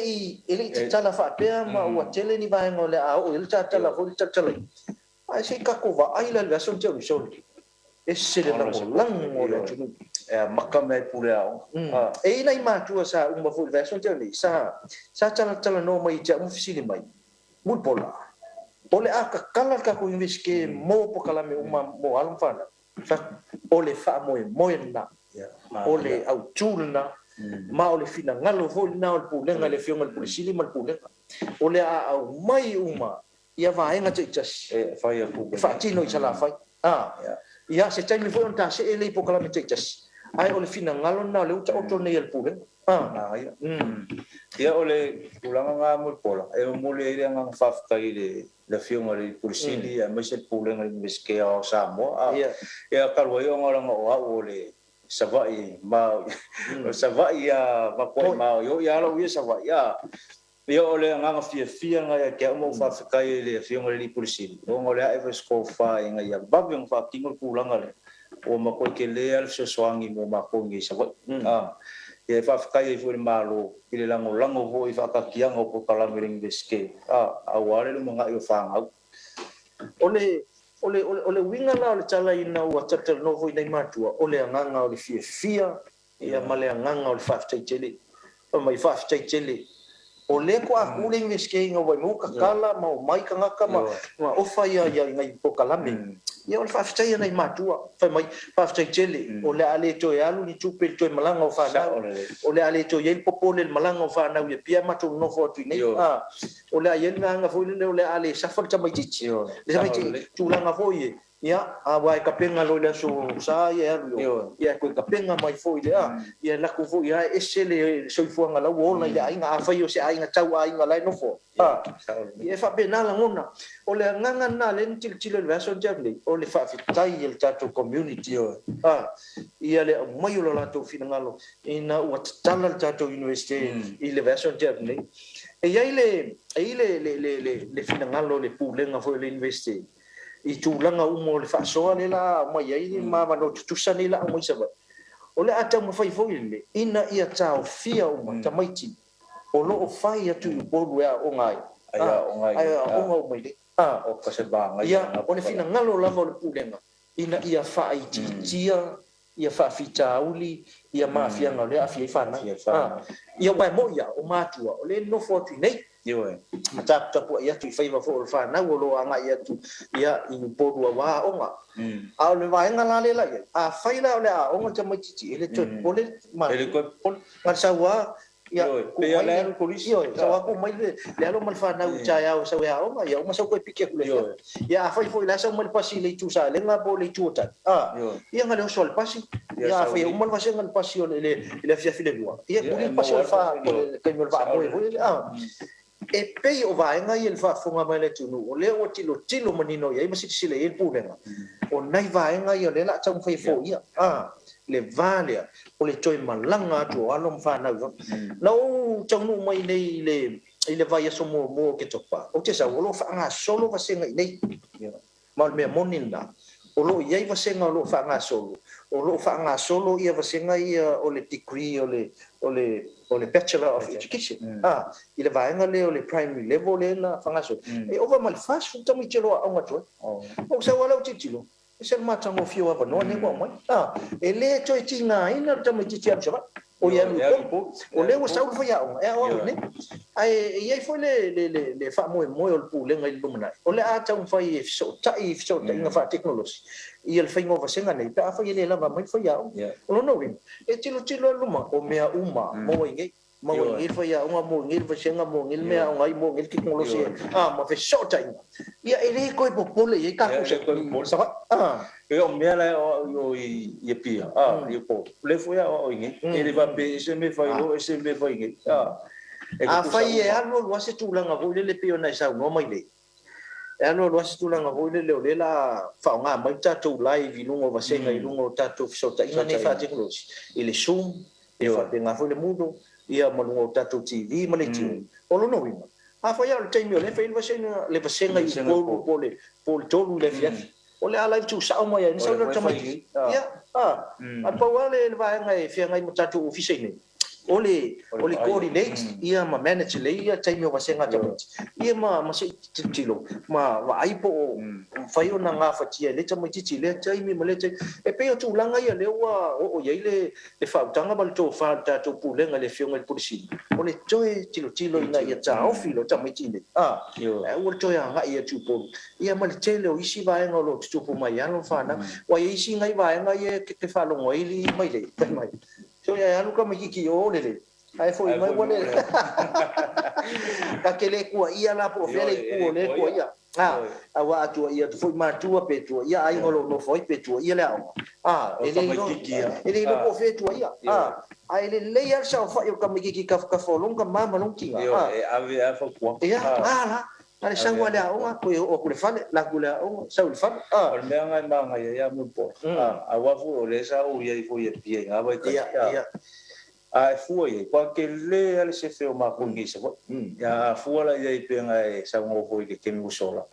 ile ta la fa pe ma o tele ni ba ngole o ile ta la fo ta tele ai se ka ko va ai la version te o so e se le lango le tu makame pule ao e ina i matua sa uma fu version te ni sa tala no mai te ofisili mai mul pola ole aka kala ka ko inveske mo po kala me uma mo alum fana ole fa mo na ole au tulna ma ole fina ngalo fo na o pulenga le fionga le pulisili mal pulenga ole au mai uma ia va nga te jas fa ia ku fa tino i sala fa ia se taimi fo on ta se ele po kala me te jas ai ole fina ngalo na le uta oto nei el pulen ia ole ulanga nga mo pola e mo le ile nga fafta ile le fiunga le pulisili a me se pulen le meske o samo ia kalwa yo nga nga o le savai ma savai ya ma ko ma yo ya lo ye savai ya ia ole nga fia nga ke mo fa kai le fia ngale polisi o ngole ai fa sko fa nga ia babeng fa kingo kulanga le o ma ko ke le al so swangi mo ma ko ngi sa ia fa kai fu malo ile lango vo i fa ka kia ngo ko kala mering beske a wale mo nga yo fa nga ole winga la le tala ina wa tata no vo ina matua ole nga ole fia ia male nga ole fa tele o mai fa tele o le ko a kule ngeske nga wai mo kakala ma o mai kangaka ma o fa ia ngai po kalame ia o fa ftai nei matua fa mai fa ftai tele o le ale to ya lu ni tupe to malanga o fa na o le ale to ye popole malanga o fa na ia pia ma to no fo tu nei o le ye nga fo le ale sa fa mai tichi le sa mai tu langa fo ye ia a wai kapenga lo le so sa ia ia ko kapenga mai fo ia la ko fo ia esele so fo nga la wo ia nga fa yo se ai nga tau ai nga lai no fo ia fa bena la ngona o le nganga na le til le verso jable o le fa fitai il tato community ia le mai lo la to fina ngalo ina wat tala tato university il verso jable e ia le fina ngalo le pulenga fo le university I tūlanga umo le whaasoa le la mai ai ma no tutusani la mo isa o le ata mo fai foi le ina ia tau fia uma tamaiti o lo o fai atu i bolu ea o ngai ai o mai le o kase banga ia o le fina ngalo lava o le pulenga ina ia fai titia ia fa fita uli ia mafia ngale afia fana ia mai mo ia o matua o le no fotu nei Yo, matap tapu ia tu fai va fo fa na lo anga ia tu ia i podu wa onga a le vai ngala le la a fai la le a onga te mai titi ele tu pole ma ele ko ma sa wa ia ko ia le polisi yo sa wa ko mai le lo mal fa na u cha ya sa wa onga ia ma sa ko pike ku le ia fai fo la sa mal pasi le tu sa le nga bo le tu ta ia ngale sol pasi ia fai o mal va se ngal pasi le fia file bua ia ku le pasi fa ke me va mo e pei o vaenga i el whaafonga mai le tunu o leo o tilo manino ia i masiti sile i el pūlenga o nai vaenga i o le la tau whai fō ia le vālea o le toi malanga atu o alom whanau na o taunu mai nei i le vai aso mo ke topa o te sa o lo whaanga solo vasenga i nei ma o mea monina o lo iai vasenga o lo whaanga solo o lo whaanga solo ia vasenga i o le degree o le Bachelor of Education. I le vaenga le o le primary level le na whangaso. E ova mal fast food tamu i telo a onga toi. O sa wala o titilo. E se matango fio ava noa ne kua mai. E le toi tina ina tamu i titi am shaba. O ia lupo. O le o saulu fai a onga. E awa ne. Ai iai foi le wha moe o le pūlenga i lumanai. O le a tamu fai e fisota inga wha technology. Ia le whai ngova senga nei. Pe a whai le lava mai fai a onga. O lo no rin. E tilo luma. O mea uma. Mo inge. Mau ngil fa ya unga mo ngil fa senga mo ngil mea unga mo ngil teknologi ma fe shota ina ia ele ko popole e ka ko se ko sa e o mea la o i pia i po le fo ya o inge ele va be se me fa o se me fa inge a fa ye alo lo se tulanga vo le pio na sa no mai le e alo lo se tulanga vo le la fa nga mai ta tu live lungo va senga lungo ta tu shota ina ne fa teknologi ele zoom e fa penga fo le mundo ia malungo tato TV maleti o lo no wina a fa ya le time le fa le vasenga i pole tolu le fia o le ala tu sa mo ya ni sa le tamai ia a pa wale le va nga e fia ngai tato office ni o le coordinate ia ma manager le ia time o vasenga tamai ia ma se tilo ma wa ai po fa yo na nga fa tia le tamai ti le time ma le e pe o tu langa ia le wa o ia le fa tanga bal to fa tato pulenga le fionga le polisi o le toe tilo ina ia ta o filo tamai ti le o toe nga ia tu po ia ma le tele o isi va nga lo tu po mai ano fa na wa isi ngai va nga ia ke fa lo ngoi li mai le mai so ya alu ka miki o le ai foi mai wale ka kele ku ia la po fele ku le ku ia awa tu ia tu foi matua pe tu ia ai ngolo no foi pe tu ia la ele no po fe tu ia ai le leia sa fa yo ka miki ka folong ka mama long kinga ave a fa ku ia la ale sangwa le o ko o le fale la ku le o sa le fale o le nga nga ia mo po a wa fu o le sa o ia fo ia pie nga ba ia ai fua ye kwa ke le ale se fe o ma ko ngi se ya fua la ye pe ngai sa ngo ho ke ke mi usola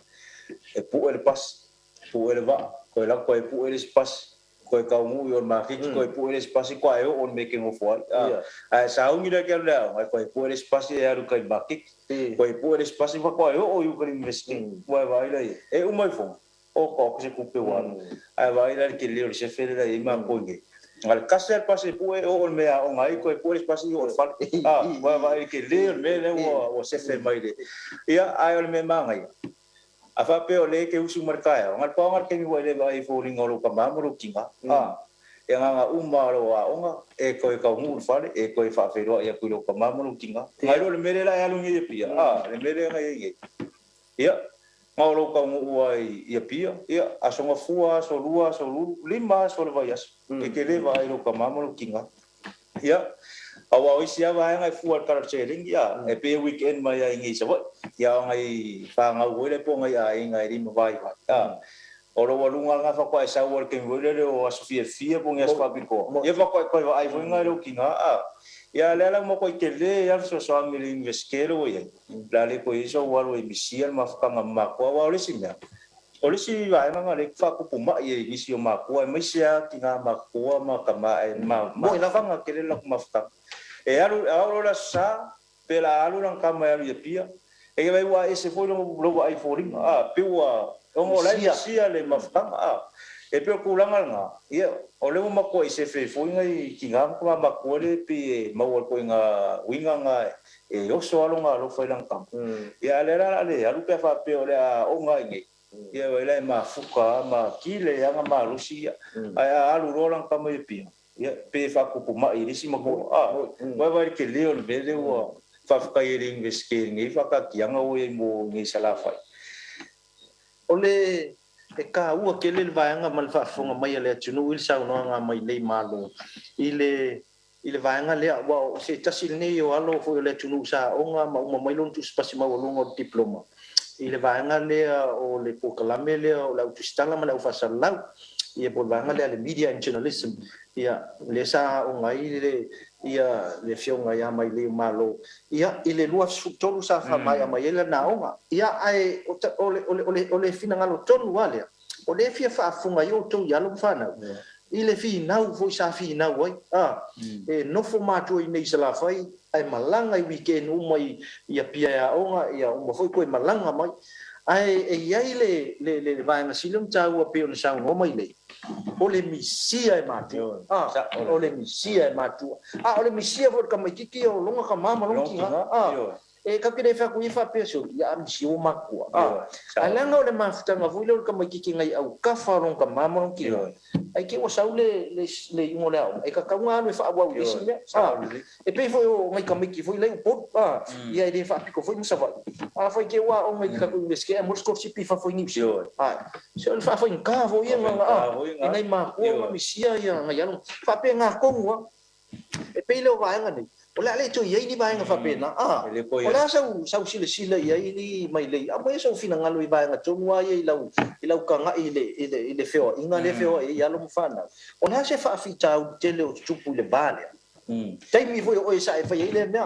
e pu ele pas pu ele va ko la ko e pu ele pas ko ka mu yo ma ki ko e pu ele pas ko ai on making of what ai sa ungi da ke la ko e pu ele pas ya ru kai ba ki ko e pu ele pas va ko ai o yu ka investing wa va ila e o mai fo o ko se ku pe wa ai va ila ke le se fe la i ma ko ngi al kasel pasi pue o me a o mai ko pue pasi o fa va va ke le me le o se fe mai de ia ai me mangai a fa pe o le ke usu markai ngal pa ngal ke mi wa le vai fo ringo lo ka mamro kinga e nga uma ro a onga e ko ka mu fa e ko fa fe ro ia ku lo ka mamro kinga ngai lo me le la ya lu ngi pia le me le ngai ia ngalo ka uai ia pia ia asonga fua so lua so lima so le vai as ke le vai ro ka mamalo kinga ia awa isia vai ngai fua kar cheling ia e pe weekend mai ai ngi sawa ia ngai fa nga wele po ngai ai ngai ri vai oro walunga nga fa ko sa wor ke wele o asofia fia po ngai spa biko ia fa ko ai foi ngai ro kinga ia lela mo ko ke le ia so amili investiero ia la le ko iso walo e misia ma fa nga ma ko wa le sinya o le si vai nga le fa ko puma ia isi o ma ko mai sia ki nga ma ko ma ka ma mo ina fa nga ke le la ma fa e alu la sa pela alu lang ka ma ia pia e vai wa ese foi lo ai foring pe wa o la sia le ma fa e pe ko langa nga ia o le mo ko ise fe foi ngai ki nga ko ma ko le pe ma ko nga winga nga e o so alonga lo foi lang kam ia le la le alu pe fa pe o le o nga ngai ia le ma fuka ma kile ya ma rusia ai alu ro lang kam e pe ia pe fa ko ma i risi ma ko vai ke le o le o fa ka i investing ngai fa ka ki nga o e mo ngai sala fa ole e ka ua ke le vaanga mal fa fonga mai le tunu il sa no nga mai le malo ile vaanga le wa se tasil ne yo alo fo le tunu sa o nga ma mai lon tu spasi ma lo diploma ile vaanga le o le pokalame le o la tu stanga ma la fa salau ia po vaanga le media and journalism ia le sa o ngai le ia le fionga ia mai le malo ia ile lua tolu sa fa mai mai ele na onga ia ai ole fina ngalo tolu wale ole fia fa funga yo to ya lo fana ile fi nau vo sa fi nau wai e no formato i nei sala fai ai malanga i weekend mai ia pia ya onga ia mo foi ko malanga mai ai ia le vai na silum tau pe on sa no mai le ole misia e matu ole misia e matu ole misia vo ka mai kiki o longa ka mama longa e ka kire fa ku ifa peso ya misi o makua alanga ole mafuta nga vo le ka mai kiki ngai au ka fa longa mama longa ai ke o saule le ngole e ka nga no fa wa isi me e pe fo ngai ka mai ki fo le po ia ide fa piko fo musa va foi ke wa o ngai ka ku meske mo sko si pi fa fo ni si so fa fo in ka vo ia nga ngai ma ko misia ia ngai ano fa pe nga ko wa e pe le va nga ni ola le to ia ni va nga fa pe na ola sa sila ia ni mai le a mai so fina ngalo i va nga to wa ia ilau ka nga ile feo inga le feo ia lo mfana ona se fa fita tele o tupu le bale tai mi foi o sa fa ile na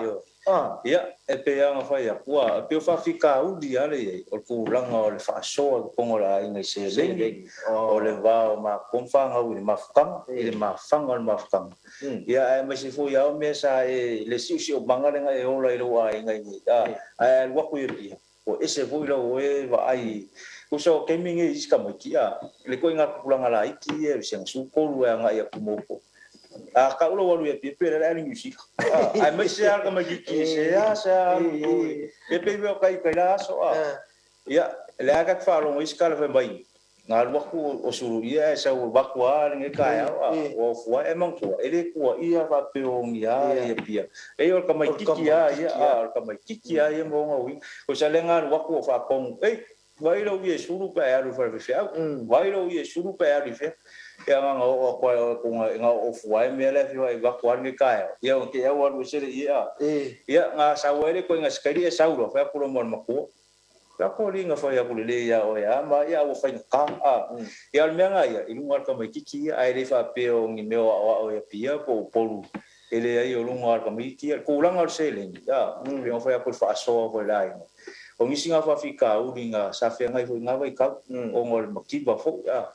ia e pe nga fa ia wa pe fa fika u di ale o ku langa o le fa so ko ngola inga se le o le va ma konfanga u ma fanga ile ma fanga ma fanga ia e mai se foi ia me sa le si o banga nga e o la ile wa inga ni ai wa ku ia o ese foi lo e va ai ko so ke mingi iska mo kia le ko inga kulanga la iki e se su ko lu nga ia ku mo ka ulo walu ya pepe la ni music ai mai se alga mai ki se ya sa pepe ve kai la so ya le aga fa lo iska le vai ngal waku o suru ia sa o bakwa nge kai o fua e man ko ele ko ia va pe o ia ia pia e o ka mai ki ia ka mai ki ia mo ngi o sa le ngal waku fa kong vai lo ia suru pa ya ru fa fe vai lo ia suru pa ya ri fe ia nga o ko nga o fua me le vai va ko nge kai ia o ke ia wa ru se ia nga sa wele ko nga skari e sa ro fa ko mo ma ko ka ko ringa fa ya ko le ya o ya ma ya o fa ka ia me nga ia i lunga ka mai kiki ai re fa pe o ngi me o ya pia po polu ele ai o lunga ka miti ko langa se le ya pe fa ko fa so ko lai o ngisi nga fa fika u ringa sa fe ngai fo nga vai ka o ngol makiba fo ya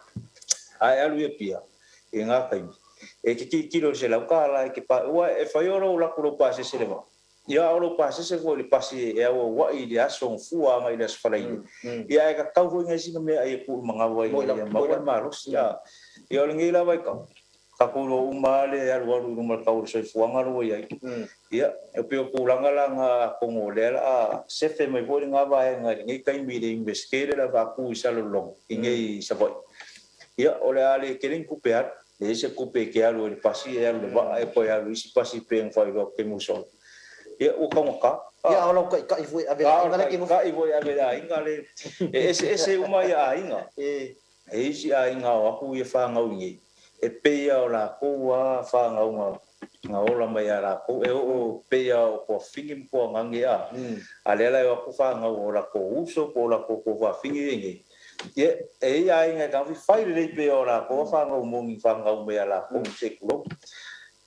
ai alu e pia e nga kai e ki kilo se la ka la ke pa wa e fa yo la ko pa se le ma ya o lo pa se fo le pasi e o wa i le aso fua ngai le sfalai ya ka ka fo ngai singa me ai ku manga wa ya ma wa ma ros ya yo ngai la vai ka kakuro umale ya ruaru rumar kau so fuanga ro ya ya e pe ko langa langa ko ngole la se fe mai bo nga ba nga ngai kai mi de investigate la va ku sa lo long ngai sa boy ya ole ale kering ku pe le se ku pe ke alo le pasi ya lo ba e po ya lo si pasi pe en foi lo ke mu so ya o ka ya o ka i foi ave ngale ke ka i foi ave da ngale ese uma ya inga e si a inga wa ku ye fa nga ngi e peia o la koa whanga nga ola mai a la ko e o peia o ko fingi ko ngangi a alela o ko whanga o la ko uso ko la ko wa fingi ngi e ai nga ka fai le peia o la ko whanga o mongi whanga o mai a la ko se kulo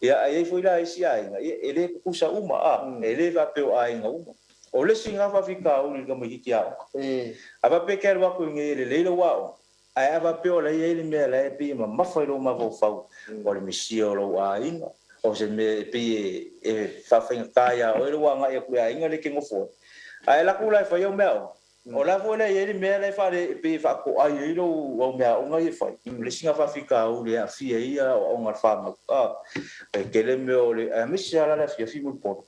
ai foi la isi ai nga e le kusa uma a e le va peo ai nga uma o le singa fa fika o le mai ki a aba pe ker wa ko ngi le wa ai ava peo la ele me la pe ma foi lo ma vo fau o le misio lo ainga o se me pe e fa fa ya o le wanga e ku ainga le ke ngofo ai la ku la fa yo me o la fo le ele me la fa le pe fa ko ai lo o me o ngai fa le singa fa fika o le afia ia o nga fa ma e ke le me o le a misia la fia fi mo po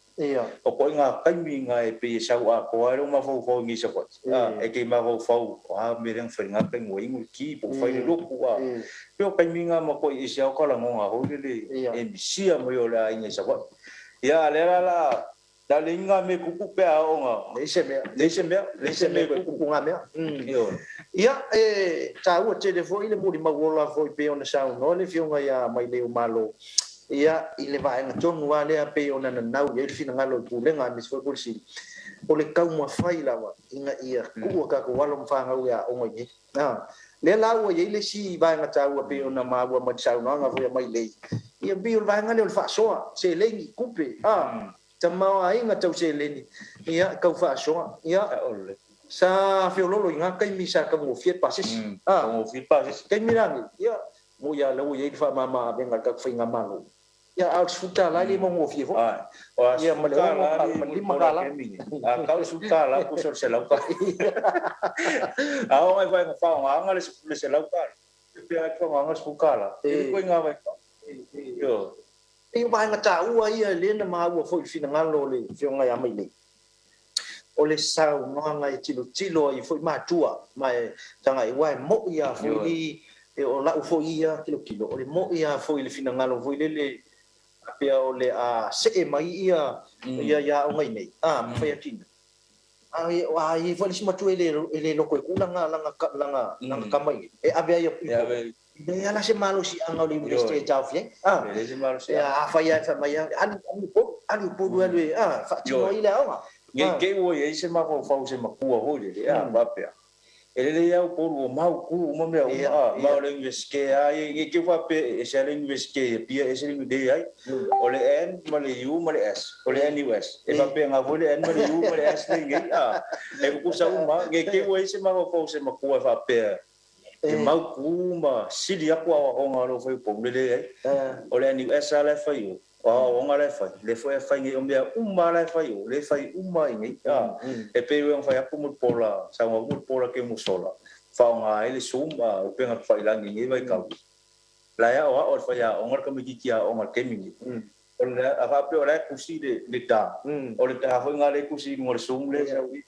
o ko nga kaimi nga e pe sa wa ko ai lo ma fo ngi sa ko e ke ma fo a me ren fa nga pe mo ingu ki po fa le lo ku a pe o kaimi nga ma ko i sa ko la nga ho le e misia mo yo la inga sa ko ya le la da linga me kuku pe a onga le se me kuku nga me yo ya ta u te de fo ile mo di magola fo pe ona sa no le fio nga ya mai le malo ya ile va nga ton wa le pe ona na nau ye fina nga lo pu le nga mis fo kursi o le kau ma fai la wa inga ia ku ka ko walo mfa nga ya onga ye na le la wa ye le si va nga ta u pe ona ma wa ma sa no nga fo mai le ia bi va nga le fa so se le ngi kupe tamau ai nga tau se leni ia kau fa so ia sa fio lolo nga kai mi sa ka mo fiet pasis mo fiet pasis kai mi rangi ia mo ya lo ye fa mama ben ka fa nga malo ia au suta la li mo fiet fo ia ma le mo la kau suta la ku so se la ka au ai vai fa nga le se la ka pe ai fa nga suka la ko nga vai yo e vai nga ta ua ia le na ma ua foi fina ngalo le fio nga ya mai le o le sau no nga i tilo i foi ma tua mai tanga i wai mo ia foi li e o la foi ia kilo o le mo ia foi le fina ngalo foi le pe o le a se mai ia ia o ngai nei foi atina ai foi le sima tu ele lo ko ku langa kamai e ave ia de ala se malo si anga li ministre tau fie le se malo si fa ya ali po du ali fa tino ile anga ke wo ye se ma fa se ma ku ho le ba pe ele ya po ru ma ku mo me ma le inveske ai ke fa pe se le inveske pia se le de ai o le en ma le u ma le s o le ni wes e ba pe nga vo le en ma le u ma le s le ngai e ku sa uma ke wo ye se ma fa se ma ku fa pe e mau kuma sili aku o ngaro foi pomele o le ni esa le foi o ngare foi le foi foi ngi o mea uma le foi le foi uma ngi e pe o foi aku mo pola sa mo pola ke mo sola fa nga ele suma o pe nga foi la ngi vai ka la ya o foi ya o ngor ka mi kia o ngor ke mi o le a pe o le kusi de ta o le ta foi nga le kusi ngor sum le sa wi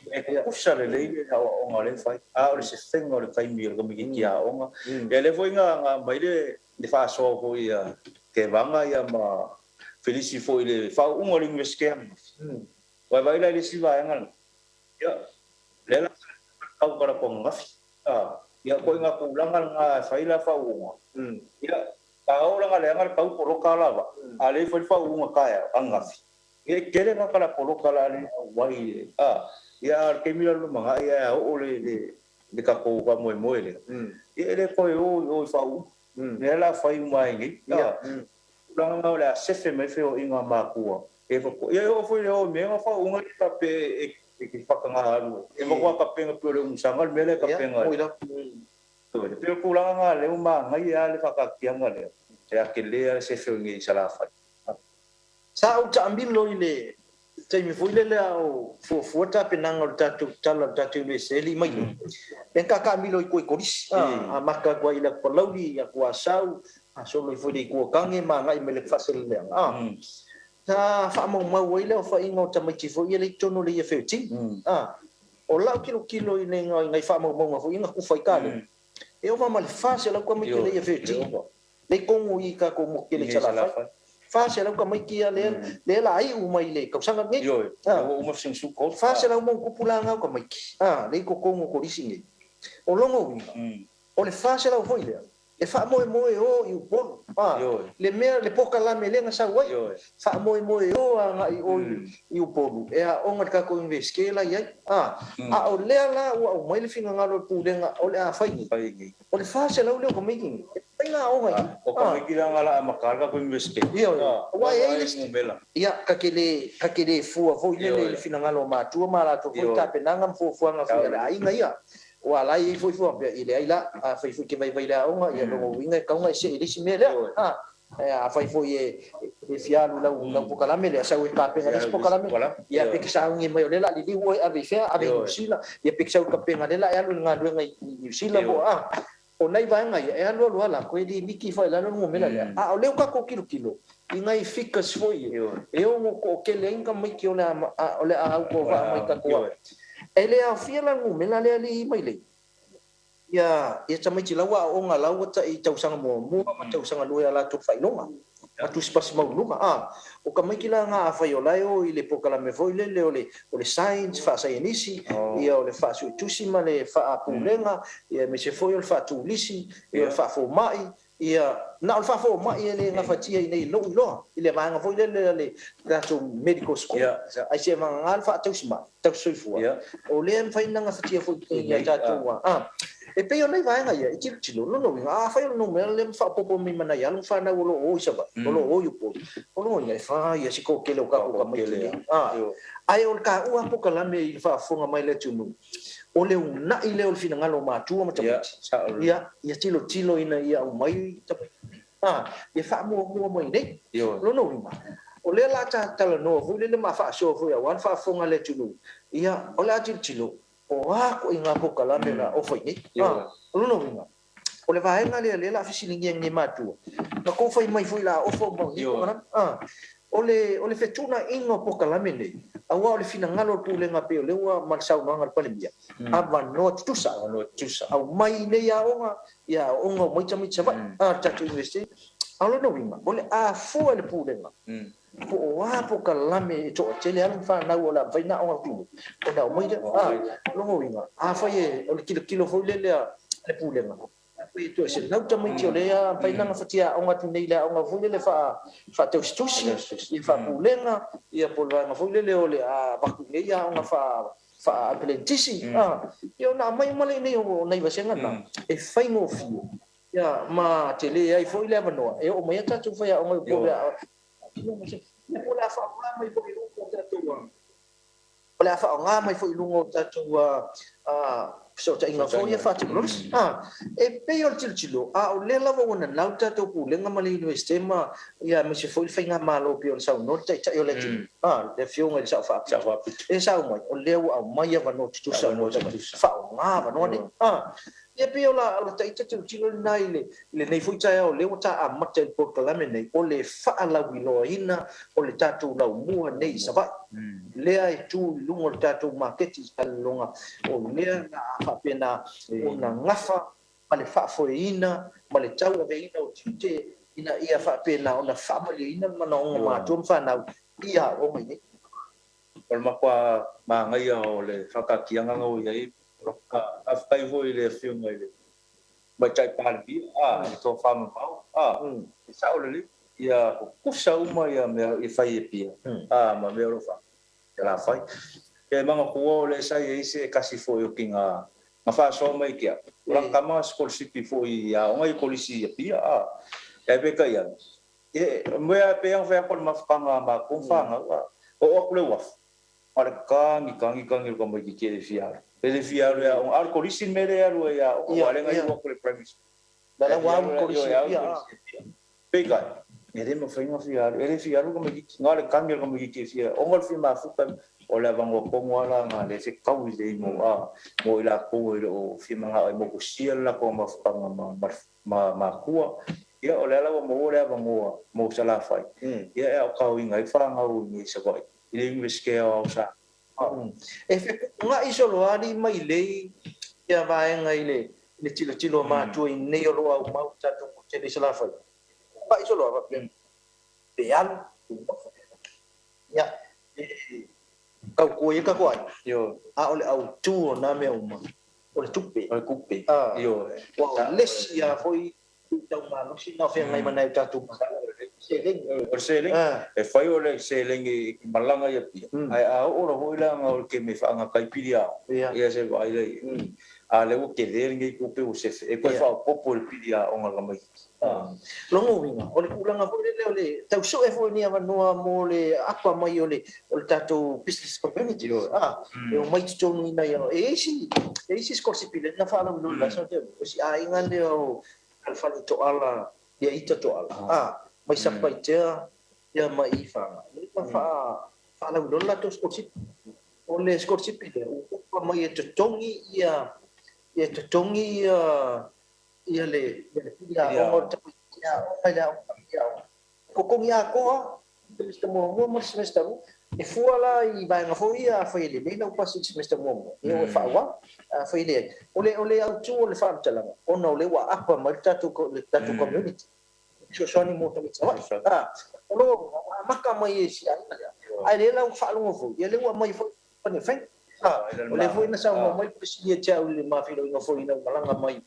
e kusa le o ngale fai a o se fengo le kai mir como que ia onga e le foi nga mai le fa so foi ke vanga ia ma felici foi le fa un o linguisque vai la le si vai nga ya le la au para con ngafi ia ko nga ku langa nga fai la fa unga ia ka o langa le nga pau por kala va ale foi fa unga kaya ngafi e kele nga kala por kala le wai ia ke mira lo manga ia o le ka ko ka mo le ia le ko o fa u ne la fa u mai ngi ia langa ole sefe mai fe o inga makua e ko ia o foi o me nga fa unga pa pe e ki fakanga alu e ko ka penga pure un sangal mele ka penga to pe ko langa le uma ngai ya le fakakianga le e akele sefe ngi sala fa sa o tambilo ile te mi foi le o fo ta penanga o tatu tala tatu le seli mai en ka milo ko ris a maka ko ila ko lauli ya ko sau a so lo foi de ko kange ma ngai mele fasel le ta fa mo ma wo ile fa ingo ta mai ki foi ile tono le fe ti o la kilo ile ngai fa mo fo inga ku foi ka le e o va mal fasel ko mai le fe ti le kongu i ka ko mo ke le sala fa se la ka mai kia le la ai u mai le ka sanga ngi o mo sing su ko fa se la mo ku pulanga ka mai le ko ko risingi o longo o le fa se la foi le e fa mo o i po le me le poka la me le nga sa wai fa mo o nga i po e a o nga ka ko inveske la ia a o le la o mai le finga ngalo pulenga o le a fai o le fa se la o le ko mai ngi Pinga o ngai. O ka mai kira ngala makarga ko inveske. Wa e ia ka kele fu vo ile fina ngalo ma tu ma la to fu ta penanga fu nga fu ia ai ngai ia. Wa la i fu ile ai la a fai fu ke mai vai la o ngai lo winga ka ngai se ile si me le. A fai fu e fialu la un po kala me le sa u ka penga le po kala me. Ia pe ke sa ngi mai le la li wo a ve fe a ve sila. Ia pe ke sa ka penga le la ia lu ngadu ngai New Zealand bo o nei vai ngai e alo la ko di miki foi la no me la o leu ka ko kilo i ngai fika foi e o ko ke lenga mai ki o le a ko va mai ka ko ele a fiela no me la le mai le ya tamai ti lawa o nga lawa ta i tau sanga mo ma tau sanga lo ya la to fai longa atu spas mau lunga o ka mai ki la nga fa yo lai o ile pokala me foi le o le science fa sa inisi ia o le fa su tusi ma le fa pulenga ia me se foi o fa tu lisi ia fa fo mai ia na o fa fo mai ele nga fatia nei lo ile va nga foi le grato medical school ai se va nga fa tu sima tu soifua o le fa nga fatia foi ia tatu e pe ona vai nga ia i tilo no fa no me le fa popo mi mana ia no fa na lo o isa ba lo o yu po o ia fa ia si ko ke lo ka mai le ai o ka u po kala me fa fonga mai le tunu o le una ile o fina ngalo ma tu ma ia tilo ina ia o mai ia fa mo mai nei lo no o le la ta no fu le ma fa so fu ia wan fa fonga le tunu ia o la tilo o ko inga po kala me la o foi ni lo no vinga o le vai nga le la fisilingi ngi matu na ko foi mai foi la o fo mo ni o le fetuna inga po kala me ni a wa le fina ngalo tu le nga pe le wa mal sau nga ngal palimia ava no tu sa au mai ne ya onga mo chami chaba ta tu investi alo no vinga o le a fo le pu le nga po po kala me to tele an fa na wala vai na o tu o da mo lo vinga a fa ye o le kilo fo le pu le nga pe to se na ta mo ti o le vai na fatia o nga tu nei la o nga fu le fa te stusi i fa pu le nga ia po la nga fu le o le a ba ku nei ya o nga fa apelentisi yo na mai male nei o nei va senga na e fai mo fio ya ma tele ai fo ile manoa e o mai ta tu fa ya o nga po Ola fa mai foi lungo tatua. Ola fa mai foi lungo tatua. So ta inga foi fa tilos. E pe o tilo o le lava ona lauta to pu lenga mali university ma ia me se foi fainga malo pe on sa no ta o le ti. Le fiong e sa fa. E sa mai o le o mai va no tu sa no fa va no ni. E pe o la ta tilo nai le nei foi ta o le o ta a mate por kala me nei o le fa la wilo ina o le tatu la mua nei sa va. Le ai tu lungo tatu market longa o le na fa pena una ngafa male fa foina male tau veina o tite ina ia fa pena ona family ina manonga ma tum fa na ia o mai o ma kwa ma ngai o le whakakianga ngau iai roka afkai hoi le whiunga i le mai chai pālipi i tō whāma pau i sao le li ia kusa uma ia mea i whai e pia ma mea rofa ia la whai e manga kua o le sai e ise e kasi fo i o ki ngā whāsoa mai kia raka maa skolsipi fo i a onga i kolisi i a pia e peka ia Mea pe yang fa kon mafanga ma kufanga o le waf ala kangi ko mo ki le fiar ele fiar ya un arco lisin mere ya o ale ngai ko le premise dalam wa ko ya pega ele mo fenga fiar ele fiar ko mo ki ngale kangi ko mo ki fiar o ngol fi ma fuka o le bango ko ngala ngale se kau le mo ila ko o fi ma mo ko sia la ko mafanga ma kuwa ia o le ala mo le bango mo sala fai ia o kau ingai fanga o ni se ko ile inveske o sa e nga iso lo ali mai le ia vai ngai le tilo ma tu nei o lo au mau tatu te le sala fai ba iso lo ba pe al ya kau ko ia ka ko ai yo a ole au tu na me uma ole tupe yo wa lesia foi tau ma no si no fe ngai mana tatu Seling e fai ole seling i malanga ia pia ai a ora hoila nga o ke me fa nga kai pidia ia se vai le a le o ke le ngai ko pe o se e ko fa popo le pidia o nga mai longo winga ole kulanga foi le tau so e foi ni ava noa mo le aqua mai ole tatu business community e o mai tonu ina ia e si scorsi pile na fa no la so te o si a inga le o alfa to ala dia ita to ala mai sampai dia mai fa fa la dolla to scorsi ole scorsi pile o mai e tongi ia le ia o ta ia ko ko ia ko semester mo semester e fuala i vai nga foi a foi le mena pas semester mo e fa wa foi le ole au tu ole fa tala ona ole wa apa mai tatu community so ni mo to lo maka mai si ai le la fa lo fo ia le wa mai fo ni fen ole foi na sa mo mai presidia cha ole ma filo nga foi na malanga mai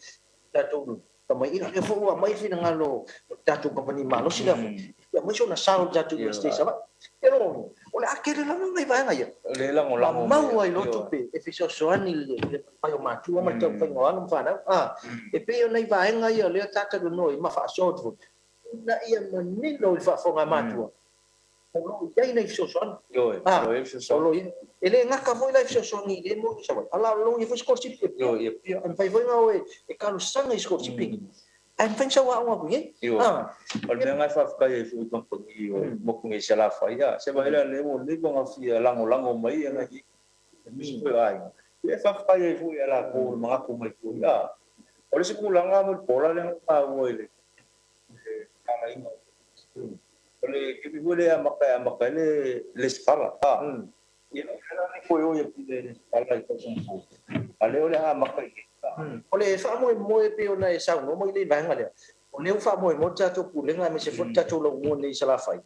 tatu mai ina le fo wa mai fina ngalo tatu company malo sila ya mai so na sa tatu station ba pero ole akere la ngai vai ngai le la ngola mau ai lo tupe e fiso soani le pai o matu ma tau pai ngoa fa na e pe o nei vai ngai le tata do noi ma fa so tu na ia mani lo fa fo nga matu o lo ia nei fiso soani yo e fiso soani ele ngaka foi la fiso soani le mo sa ala lo i fiso corsi yo e an pai foi ngau e kalu sanga i corsi ping an pensa wa wa ngi o le ngai fa ka e fu kon pagi o mo ku ngi sala fa ya se ba le mo le ko nga fi lango mai nga ki mi ko ai e fa ka e fu ya la ko ma ku mai ku ya o le se ku langa mo pola le pa o ile ka ngai mo o le ke bi vole a maka le skala ia la ni ko yo ye le skala i ko so ale o le a maka ole fa mo pe ona e sa no mo le vai ngale ole fa mo tatu pulenga me se fota to lo mo nei sala fai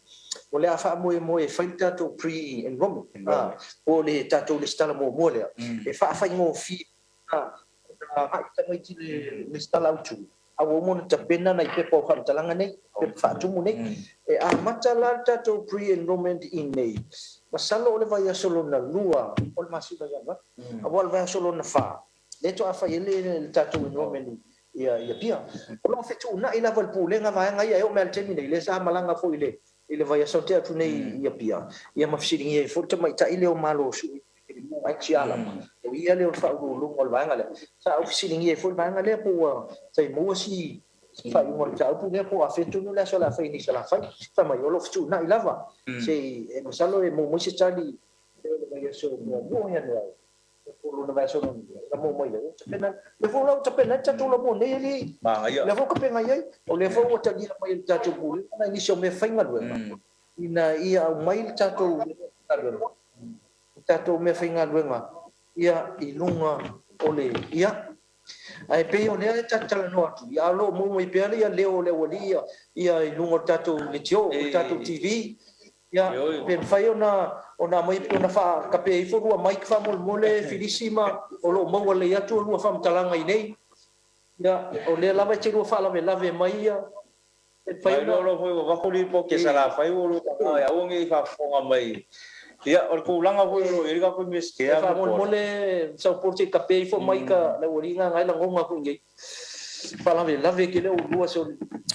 ole fa mo e fai tatu pre enrollment ole tatu le stala mo le e fa ngo fi ai ta mai ti le stala utu a wo mo ta pena na pe po fa talanga nei pe fa tu mo nei e a matala tatu pre enrollment in nei masalo ole vai solo na lua ole masula ya ba a vol vai solo na fa le to afa ele tatu enrollment ia pia lo fe tu na ila val pule nga vai ngai o mel temi nei le sa malanga fo ile vai so te tu nei ia pia ia mafsiri e fo te mai ta ile o malo su ai chiala o ia le o fa lu ngol vai ngale sa ofisiri e fo vai ngale po sai mo si fa ngol ta pu ne po afe tu la so la fa ni sala fa fa mai lo tu na ila va sei e masalo e mo si tali le so mo ya no lo na so no mo ile pena le fo lo pena ta tu lo mo ne li le fo ka pena ye o le fo o ta dia mai ta tu bul na ni so me fa ngal ina ia mai ta tu me fa ngal ia ilunga ole ia ai pe o le ta no atu ia lo mo pe ia le ia ilunga ta tu le tio ta tu tv ya pen fai ona mai ona fa ka pe fo rua mai fa mole filisima o lo mo le ya tu rua fa mtalanga nei ya o le lava che rua fa lave mai ya fai lo fo va ko li po ke sala fai o lo ya o ngi fa fonga mai ya o ko langa fo lo iriga ko mes ke fa mole sa porte ka pe fo mai ka le oringa ngai la ngonga ko ngi Fala lave ke le ulua so.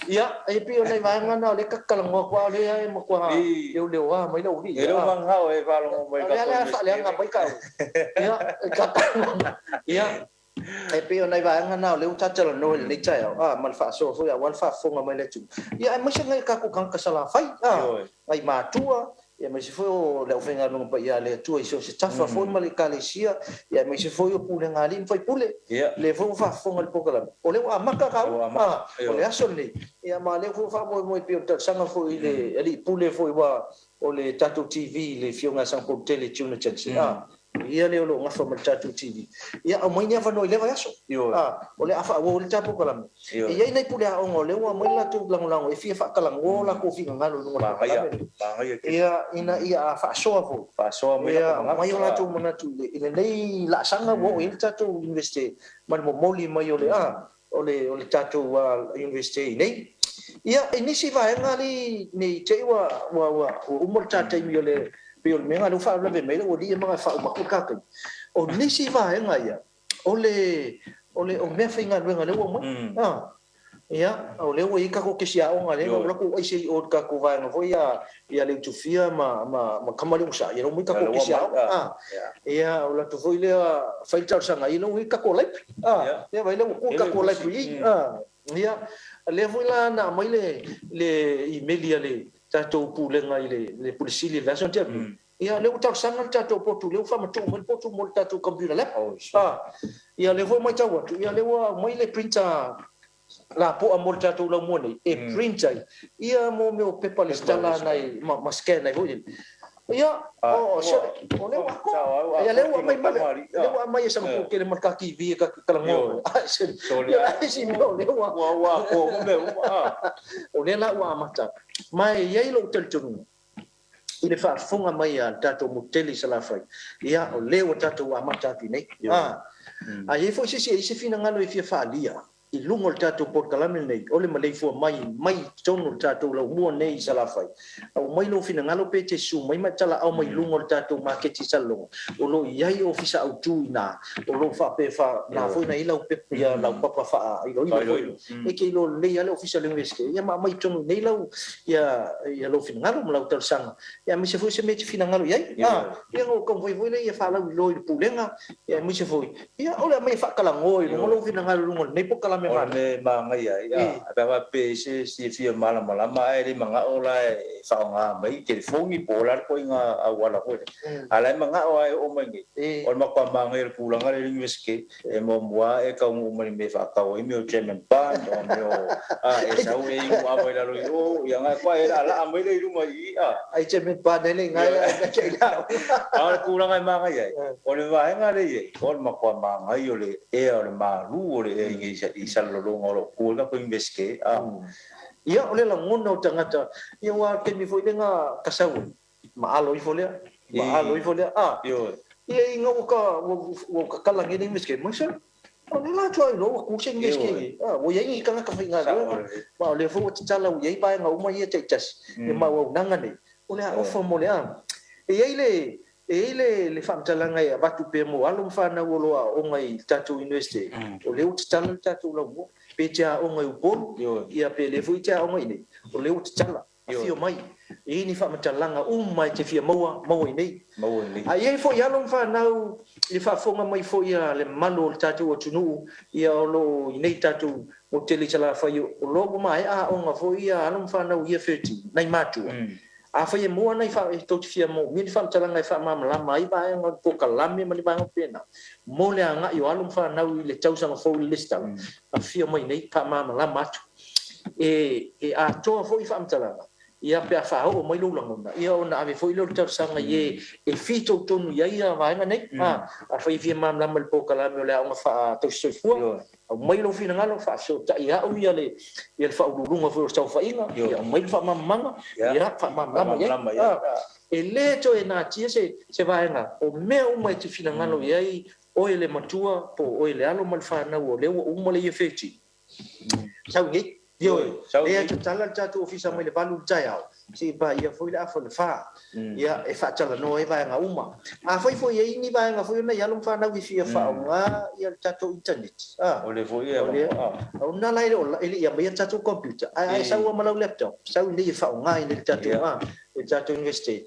Ia, e pio nei vai ngana le kakalango kwa le ai mo kwa. Le wa mai le uri. E lo mangao e falo mai ka. Le fa le nga mai ka. Ia, ia. E pio nei vai ngana le utatela no le chai. Mal fa so fo ya wan fa fonga mai le tu. Ia, mai se ngai ka ku kan kasala fai. Ai matua. Ia mai se foi le ofenga no pa ia le tu iso se tafa foi mali kalesia ia mai se foi o pule ngali foi pule le foi fa fonga le pokala o le wa maka ka o le aso le ia ma le foi fa mo pio ta sanga foi le pule foi wa o le tatu TV le fionga sang po tele tuna chensi ia le lo ngafa ma tatu TV ia o mai fa no le va aso o le afa o le tapu kala ia nei pule a o le wa mai la tu lang e fia fa kala ngola ko fi ngalo no ia ina ia fa soa mai mai la tu mana tu ile nei la sanga wo il tatu investe man mo moli mai ole tatu wa investe nei ia inisi va ngali nei te wa umur tatu mi ole piol menga lu fa la be mai o dia ma fa ma ka ka o nisi va ngai ole o me fa ngai le wo mo ia o le wo ika ko kisia o ngale no ko ai sei o ka ko va no ia le tu fia ma kamali usa ia no mo ka ko kisia ia o la tu foi le fa ta sanga ia no ika ko lai ia vai le ko ka ko lai ia le foi la na mai le email le tato pulenga le polisi le version tia ia le utak sanga tato potu le fa matu mo potu mo tato computer lab ia le foi mai tawa ia le wa mai le printer la po amor tato la mo nei e printer ia mo me o pepa le stala nai ma scan nai hoje ia o le wa ko ia le wa mai sa ko ke le marka ki vi ka kala mo ia si mo le wa ko me o le la wa mata mai ia lo tel tunu ile fa funga mai a tato muteli sala fai ia o le o tato wa mata ki nei ai fo si fina ngalo i fa lia i lungo tato por kalame nei ole Maleifua mai tono tato la mo nei sala fai o mai lo fina ngalo pe te su mai tala au mai lungo tato market salo o lo iai ofisa au tu na o lo fa pe fa na foi na ila pe ya la papa fa i lo e ke lo le ya le ofisa le meske ya mai tono nei lo ya lo fina ngalo mo la tel sanga ya mi se foi se me fina ngalo iai ya o ko voi le ya fa la lo pulenga ya mi se foi ya ole mai fa kala ngoi mo lo fina ngalo lungo nei po kala Ole mangai ya apa pe si fia mala ai ri manga ola fa nga mai ke fongi polar ko nga awala ko ala manga o mangi o ma kwa mangai pulang ale ri meske e mo moa e ka mo me fa ka o mi o chemen pan o meu e sa o e mo ava la lo ya nga kwa era ala mai le ru mai ai chemen pan le nga ke la pulang ai mangai o le va nga le o ma kwa mangai o le e o le ma lu o le e salo ngolo kuga ko inveske ia ole la ngona o tangata ia wa ke mi foi lenga kasau maalo i folia ia inga o ka kala ngi inveske masa ole la toi lo ku se inveske o ia ngi kanga ka finga ma ole fo tsala o ia ba nga uma ia tsas e ma o nanga ne ole o fo mo le le famtala ngai batu pe mo alum fa na wolo o ngai tatu university o le utala tatu lo mo pe tia o ngai upon ia pe le fu tia o ngai ni o le utala fio mai e ni famtala nga mai te fia mo nei ai fo ia alum fa na le fa fonga mai fo ia le malo tatu o tunu ia o lo nei tatu o tele sala fa o lo mai o nga fo ia alum fa na ia 30 nai matu a fa mo na fa to fia mo mi fa tala ngai fa ma la mai ba nga po kalame mali ba pena mo le nga yo alum fa na le tausa nga fo lista a fia mai nei pa ma la matu e a to fo fa tala ia pe fa o mai lo longa ia ona ave fo lo tausa nga ye e fito tonu ia va nga nei a fa fia ma la mal po kalame le nga fa to so fu o mai lo fina ngalo fa so ta ia o ia le fa ulunga fo so fa inga ia mai fa mamanga ia fa mamanga ia e le to e na tia se va nga o me o mai te fina ngalo ia o ele matua po o ele alo mal fa na o le o mo le feti sa ngi dio e te tala ta to ofisa mai le balu tai ao si ba ia foi la fa fa ia e fa tala no e vai nga uma a foi e ni vai nga foi na ia lum fa na wi fi fa nga ia tato internet ole foi ia o na lai o ele ia mai tato computer ai sa o malau laptop sa ni fa nga ni tato e tato investe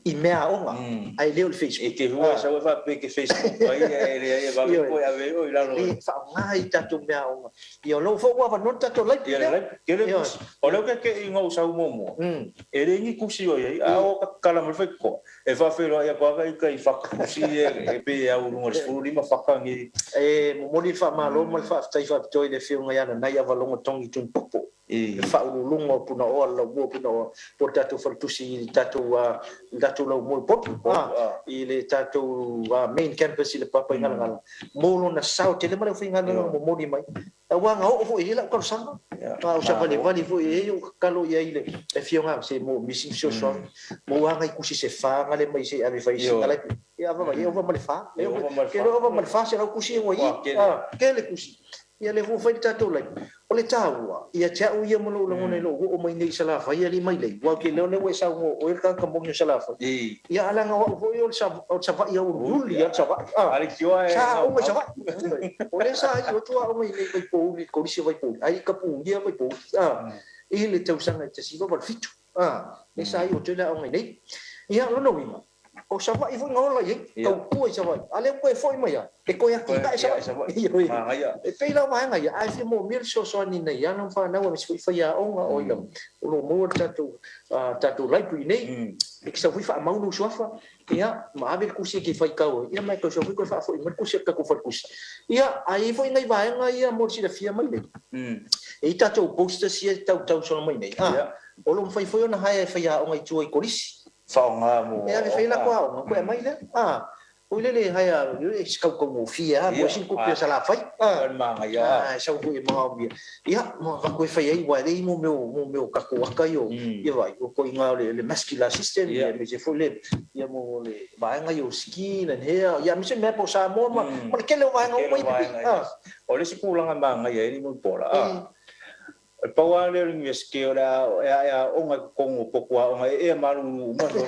i mea onga ai leo le Facebook e ke hua sa wa pe ke Facebook ai e va ko ya ve o ila no e fa ngai tatu mea onga io lo fo wa no tatu lai ke le o le ke ngo sa mo e re ni kusi o ai a o kala mo fe ko e fa fe lo ya pa ga i fa kusi e pe ya u ngo fu ni ma fa ka ngi e mo ni fa ma lo mo fa tai fa toi le fi nga na ya va lo tongi tun popo e fa u lungo puna o lo mo puna o por tatu fa tusi tatu lo mo pot i le tatu main campus i le papa ngala mo lo na sau te le mala fi ngala mo ni mai wa nga o fo i la ko sanga o sa vali fo i kalo ia ile e fi nga se mo missing so mo wa nga ku se fa ngale mai se ave fa i ngala ia va ia va mal fa ke ro va mal fa se ku si o i ke le ku si ia le fu fai tatu lai o le taua ia tia u ia mo lo ngone lo o mai nei sala fa ia li mai le wa ke le we sa o ka ka mo sala fa ia ala nga o yo sa va ia u ruli ia sa va ali kio e sa o sa va o le sa i o tua o mai nei vai po ni ko si vai po ai ka pu ia vai po i le tau sanga te si va fitu le sa i o te la o mai nei ia lo no wi o sa va i fu ngola i ka pu sa va ale ko e foi mai e ko ia ki ka sa va e pe la va nga ia ai fi mo mir so ni nei ya no fa na wa mi fa ya o nga o ilo lo mo tatu lai pu nei e sa fu fa mau no so fa ia ma ave ku si ki fa ka o ia mai ko so fu ko fa foi mo ku si ka ku fa ku ia ai foi nei va nga ia mo si da fia mai nei e tatu poster si tau so mai nei o lo fa foi na hai fa ya o ngai tu ai ko ris fa nga mo e ave fa la kwa ko e mai le o le hai a e ska ko mo fia mo si ku pe sala fai ma nga ya sa ku e ma ia mo va ko fa ai wa dei mo meu ka ko ka yo ia vai ko inga le muscular system ia me se fo le ia mo le va nga yo skin and hair ia me se me po sa mo ma ke le va nga o mai o le si ku langa ma nga ia ni mo pola pawa le ngeske ora ya onga kongo pokwa onga e maru maso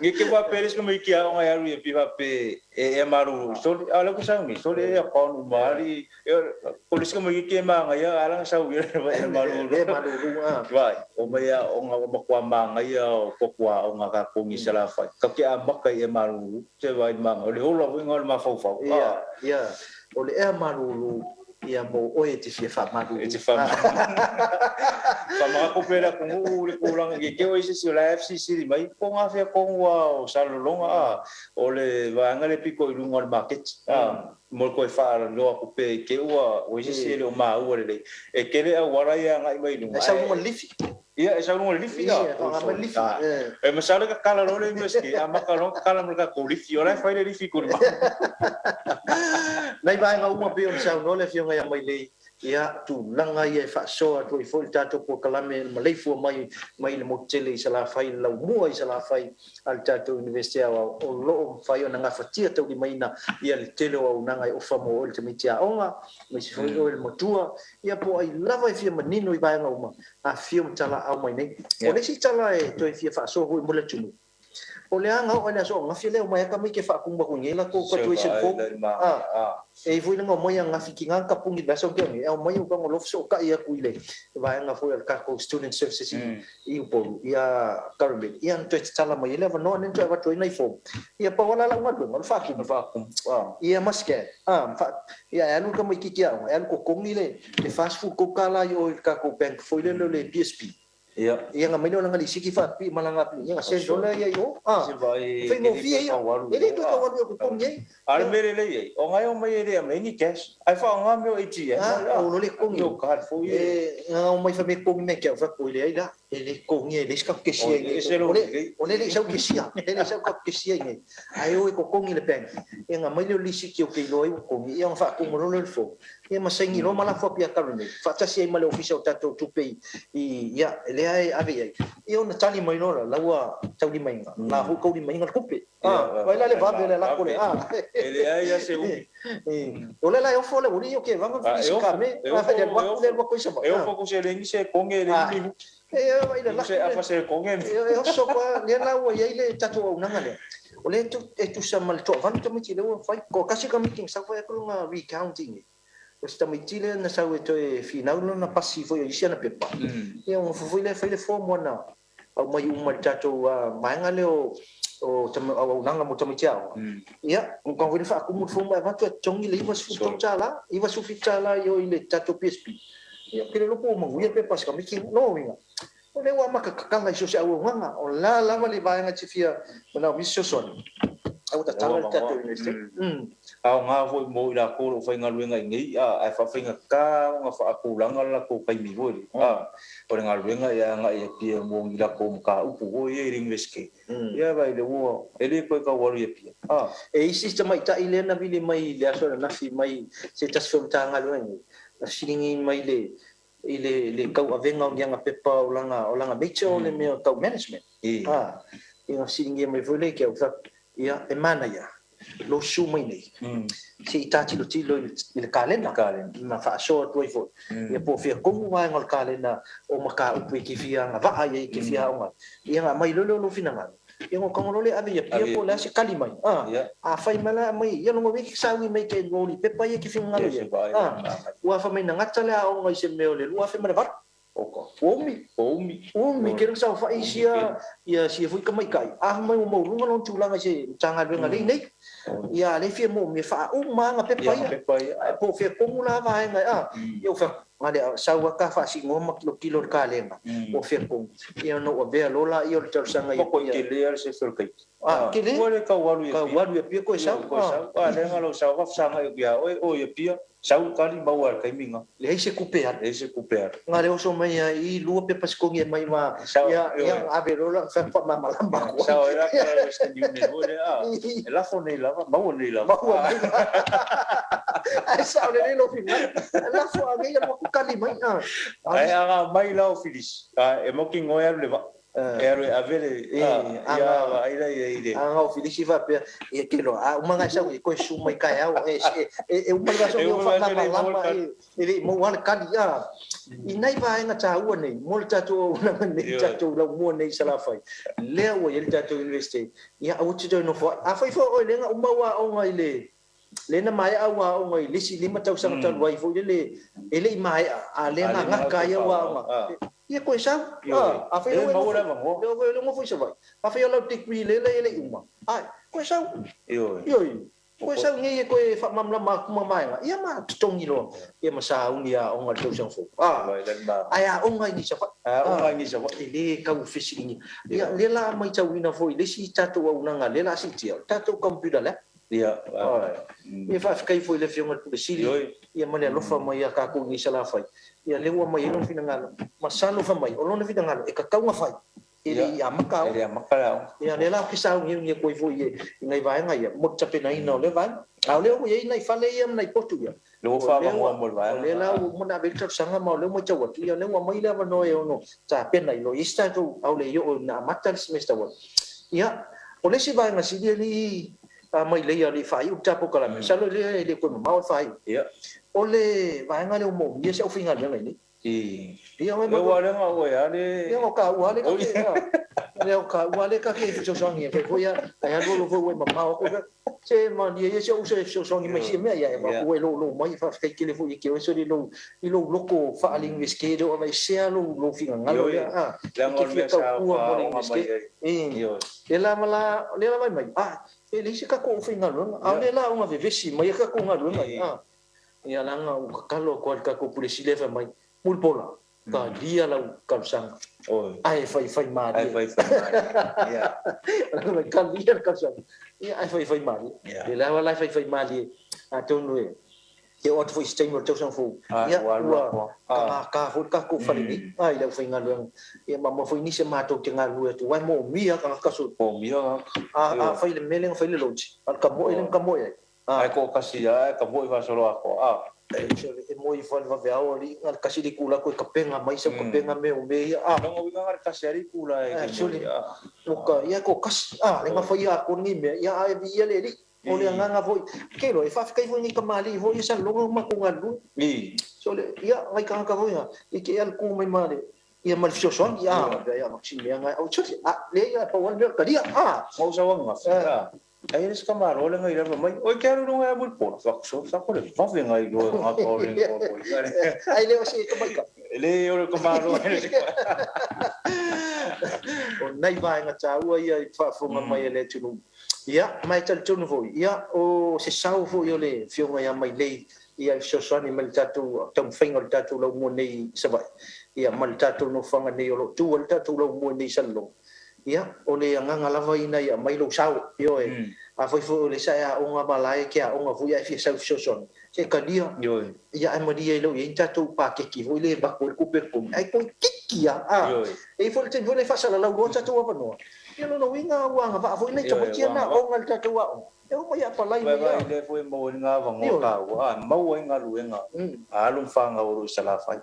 ngeke wa peres ko miki onga ya ru pi va pe e maru so ala ko sa ngi so le ya kon mari polis ko miki ma nga ya ala sa wi e maru vai o me ya onga makwa ma nga ya pokwa onga ka kongi sala fa ka ke amaka e maru te vai ma le holo ngol ma fo fo ya o le e maru ia mo oe te fia fa maru e te fa ma ko pera ko le kurang ke o ise si la FCC mai ko nga fia ko wa o salolonga o le va nga le piko i lunga market mo ko fa lo ko pe ke o ise si le ma o le e ke le wara ia nga mai lunga sa mo lifi ia esa lunga lifi e ma sa ka kala lo le meski ama ka lo kala mo ka ko lifi ora fa le lifi ko ma nai vai nga uma pe o sa no le fia nga mai le ia tu langa ia fa so tu i fol tato po kalame Maleifua mai le motele sala fai la mua i sala fai al tato university o lo fai ona nga fatia tu di maina ia le tele o nanga i ofa mo le mitia onga me se foi o le motua ia po ai lava i fia manino i vai nga uma a fia tala au mai nei o le si tala e tu i fia fa so ho mo le tunu o le anga o le so nga fia le mai ka mai ke fa kumba ko ngela ko tu i se ko e foi nga mai nga fikinga ka pungi da so ke e mai o ka ngolo so ka ia kuile vai nga foi ka ko student services i po ia karbe ia to tala mai le no nen to va to nei fo ia pa wala la ngado ngol fa ku ia maske fa ia anu ka mai ki kia anu ko kongile le fast food ko kala yo ka ko bank foi le PSP ia nga mai no nga lisiki fa pi malanga pi ia se dola ia yo foi mo fia ia ele to ka wa ko kongi al mere le ia o ngai o mai ele mai ni cash ai fa nga meu ATM o no le kongi yo card foi nga o mai fa me kongi me ka fa ko ile ai da ele kongi ele ska ke sia o le sa ke sia ele sa ke sia ngai ai o ko kongi le bank ia nga mai le lisiki o ke loi kongi ia fa ko mo le fo ia masengi lo mala fo pia karone fa tasi ai male official tato tupe ia le ai ave ai ia ona tali mai no la wa tali mai la hu ko di mai ngal kupe vai la le va le la ko le ele ai ya se o le la o fo le o ni o ke vanga fi ka me fa de wa le wa ko sa eu foco se lengi se konge le ni vai la se apa se konge eu so kwa le la wa ia le tato o nanga le o le tu sa mal to van to mi le fa ko kasi ka meeting sa fa ko nga recounting o sta mi tile na sa we to e final na pasi foi isi na pepa e un foi le fo na au mai uma tato mai nga le o o nanga mo tomi tiao ia un kon vi fa ku mu fo mai va to tongi le va su to chala i va su fi chala yo ile tato PSP ia kile lo po mo ia pepa ska mi ki no winga o le wa maka kanga iso se au nganga o la le va nga tifia na mi so son au ta tala tato ni au nga foi mo ila ko fai nga luenga ngai a fa finga ka nga fa aku langa la ko kai mi voi o nga luenga ya nga ya pia mo ila ko ka upu o ye ringweske ya vai le wo ele ko ka waru ya pia e sistema ita ile na vile mai le aso na fi mai se ta som ta nga luenga na silingi mai le kau avenga o nga pepa o langa mecho le me kau management ia silingi mai voi le ke o ia e mana ia lo su mai nei si tati lo tilo il kalena na fa so tu fo ia po fia como vai ngol kalena o maka upu ki fia nga va ai ki fia nga ia nga mai lo finanga ia ngo kongolo le ave ia po la si kali mai fai mala mai ia ngo ki sawi mai ke ngoli pepa ia ki fia nga ia wa fa mai nga tale o ngai se meo le lu fa mai va Omi kira sa fa isia ia si foi kamai kai mai mo lunga lon tulanga se tanga lenga nei ia le fie mo me fa manga pepa ia po fie komula vai ngai eu fa ngale sa wa ka fa si ngoma kilo ka lenga o fie kom ia no be lola ia le tar sanga ia ko ke le se fer kai kile ko le ka walu ia pia ko sa lenga lo sa fa sanga ia o ia pia sau kali bawar kai minga le se kupear ngare o so mai I lu pe pas ko ngi mai ma ya ave rola fa ma malamba ko sau era ka este ni ne la fone la ma woni la ai sau le lo final la fo ave ya ko kali mai ai aga mai la filis e mo ki ngoya le va ero avere ia ira ide o filisi va pe e que lo uma ngasa ko su mai kai au e uma ngasa yo fa na lama e mo wal kali inai va nga ta u nei mo ta to na nei ta to la mo nei sala fai le o ye ta to university ia o ti no fo a fai fo o le nga uma wa o ngai le na mai a wa o ngai lisi lima tau sa ta wai fo le ele mai a le nga kai wa ia ko sa a fai o le mo fo sa vai a fai o la tikwi le uma ai ko sa yo ko sa ngi ko fa mam la ma kuma mai ia ma tongi lo ia ma sa unia o ngal tau sang fo ai a o ngai ni sa fa ele ka u fishing ia le la mai tau ina fo le si tato o nanga le la si tia tato computer le ia fa kai fo le fiona le sili ia ma le lo fa mai ka ko ni sala fai ia le wa mai no fina ngalo masalo fa mai o lo no fina ngalo e ka ka wa fai ele ia maka ia le la kisa ngi ko fo ye ngai vai ngai mo cha pe nai no le vai au le o ye nai fa le ia nai potu ia lo fa mo vai le la mo na be tra sanga mo le mo cha wa ia le wa mai le va no e no cha pe nai lo ista tu au le yo na mata semester wa ia o le si vai ngai si li mai le ia li fai u cha po kala me sa le ko ma fai ia o le vai ngai le mo ia se o finga le ngai ni ia mai mo wa le nga o ya le ia o ka wa le ka le o ka wa le ka ke so so ngi pe ko ya ai lo fo we ma ko se ma ni ye so so ngi mai si me ya ma ko lo mai fa ka ke le fo ke so di lo ko fa linguistique do mai se lo finga ngalo ya la ngol me sa io e la mai e le si ka ko finga lo a le la una vevesi mai ka ko ngalo mai ia la nga ka kalo ko ka ko polisi le fa mai mulpola ka dia la ka sang ai fai mari ia la ka dia ka sang ia ai fai mari le la la fai mari a tonu e o to foi mo to sang fu ia ka ko fa ni ai la fai ngalo ia ma foi ni se ma to tinga lu e tu wai mo mia ka so mia fai le meleng fai le loji al ka mo ai ai ko kasi ai ka mo va solo ako e mo I fal va veao ali ngal kasi di kula ko kapenga mai sa kapenga me o me no winga ngar kasi ari kula e actually oka ia ko kas lenga foi ia ko ni me ia ai ia le li o le nganga foi kelo e fa kai foi ni kamali foi sa longo ma ko ngalu so le ia ai ka ka foi e ke al ku mai male ia mal fio son ia maxi me nga o chuti le ia pa wan ka dia mau sa wang ai eles camaro le ngai ra mai oi quero não é muito por só por ele vai ver ngai go ngakore ai le o se ka mai ka le o camaro o nai vai nga tau ia fa fonga mai le tunu ia mai tal tunu foi ia o se sau foi le fio ngai mai le ia so soni mal tatu tam fingo tatu lo mo nei sabai ia mal tatu no fanga nei lo tu o tatu lo mo nei sallo ia o le nganga lava ina ia mai lo sau io a foi le sa o nga balai ke o nga vuia fi sau so son se ka dia ia ai mo dia lo ia tatu pa ke ki voi le ba ko per ko ai ko kiki e foi te voi le fa sala lo tatu apa no ia no winga wanga va voi le to tia na o nga tatu wa eu mo ia pa lai ia le foi mo nga va ngo ka mau nga luenga alum fanga o sala fa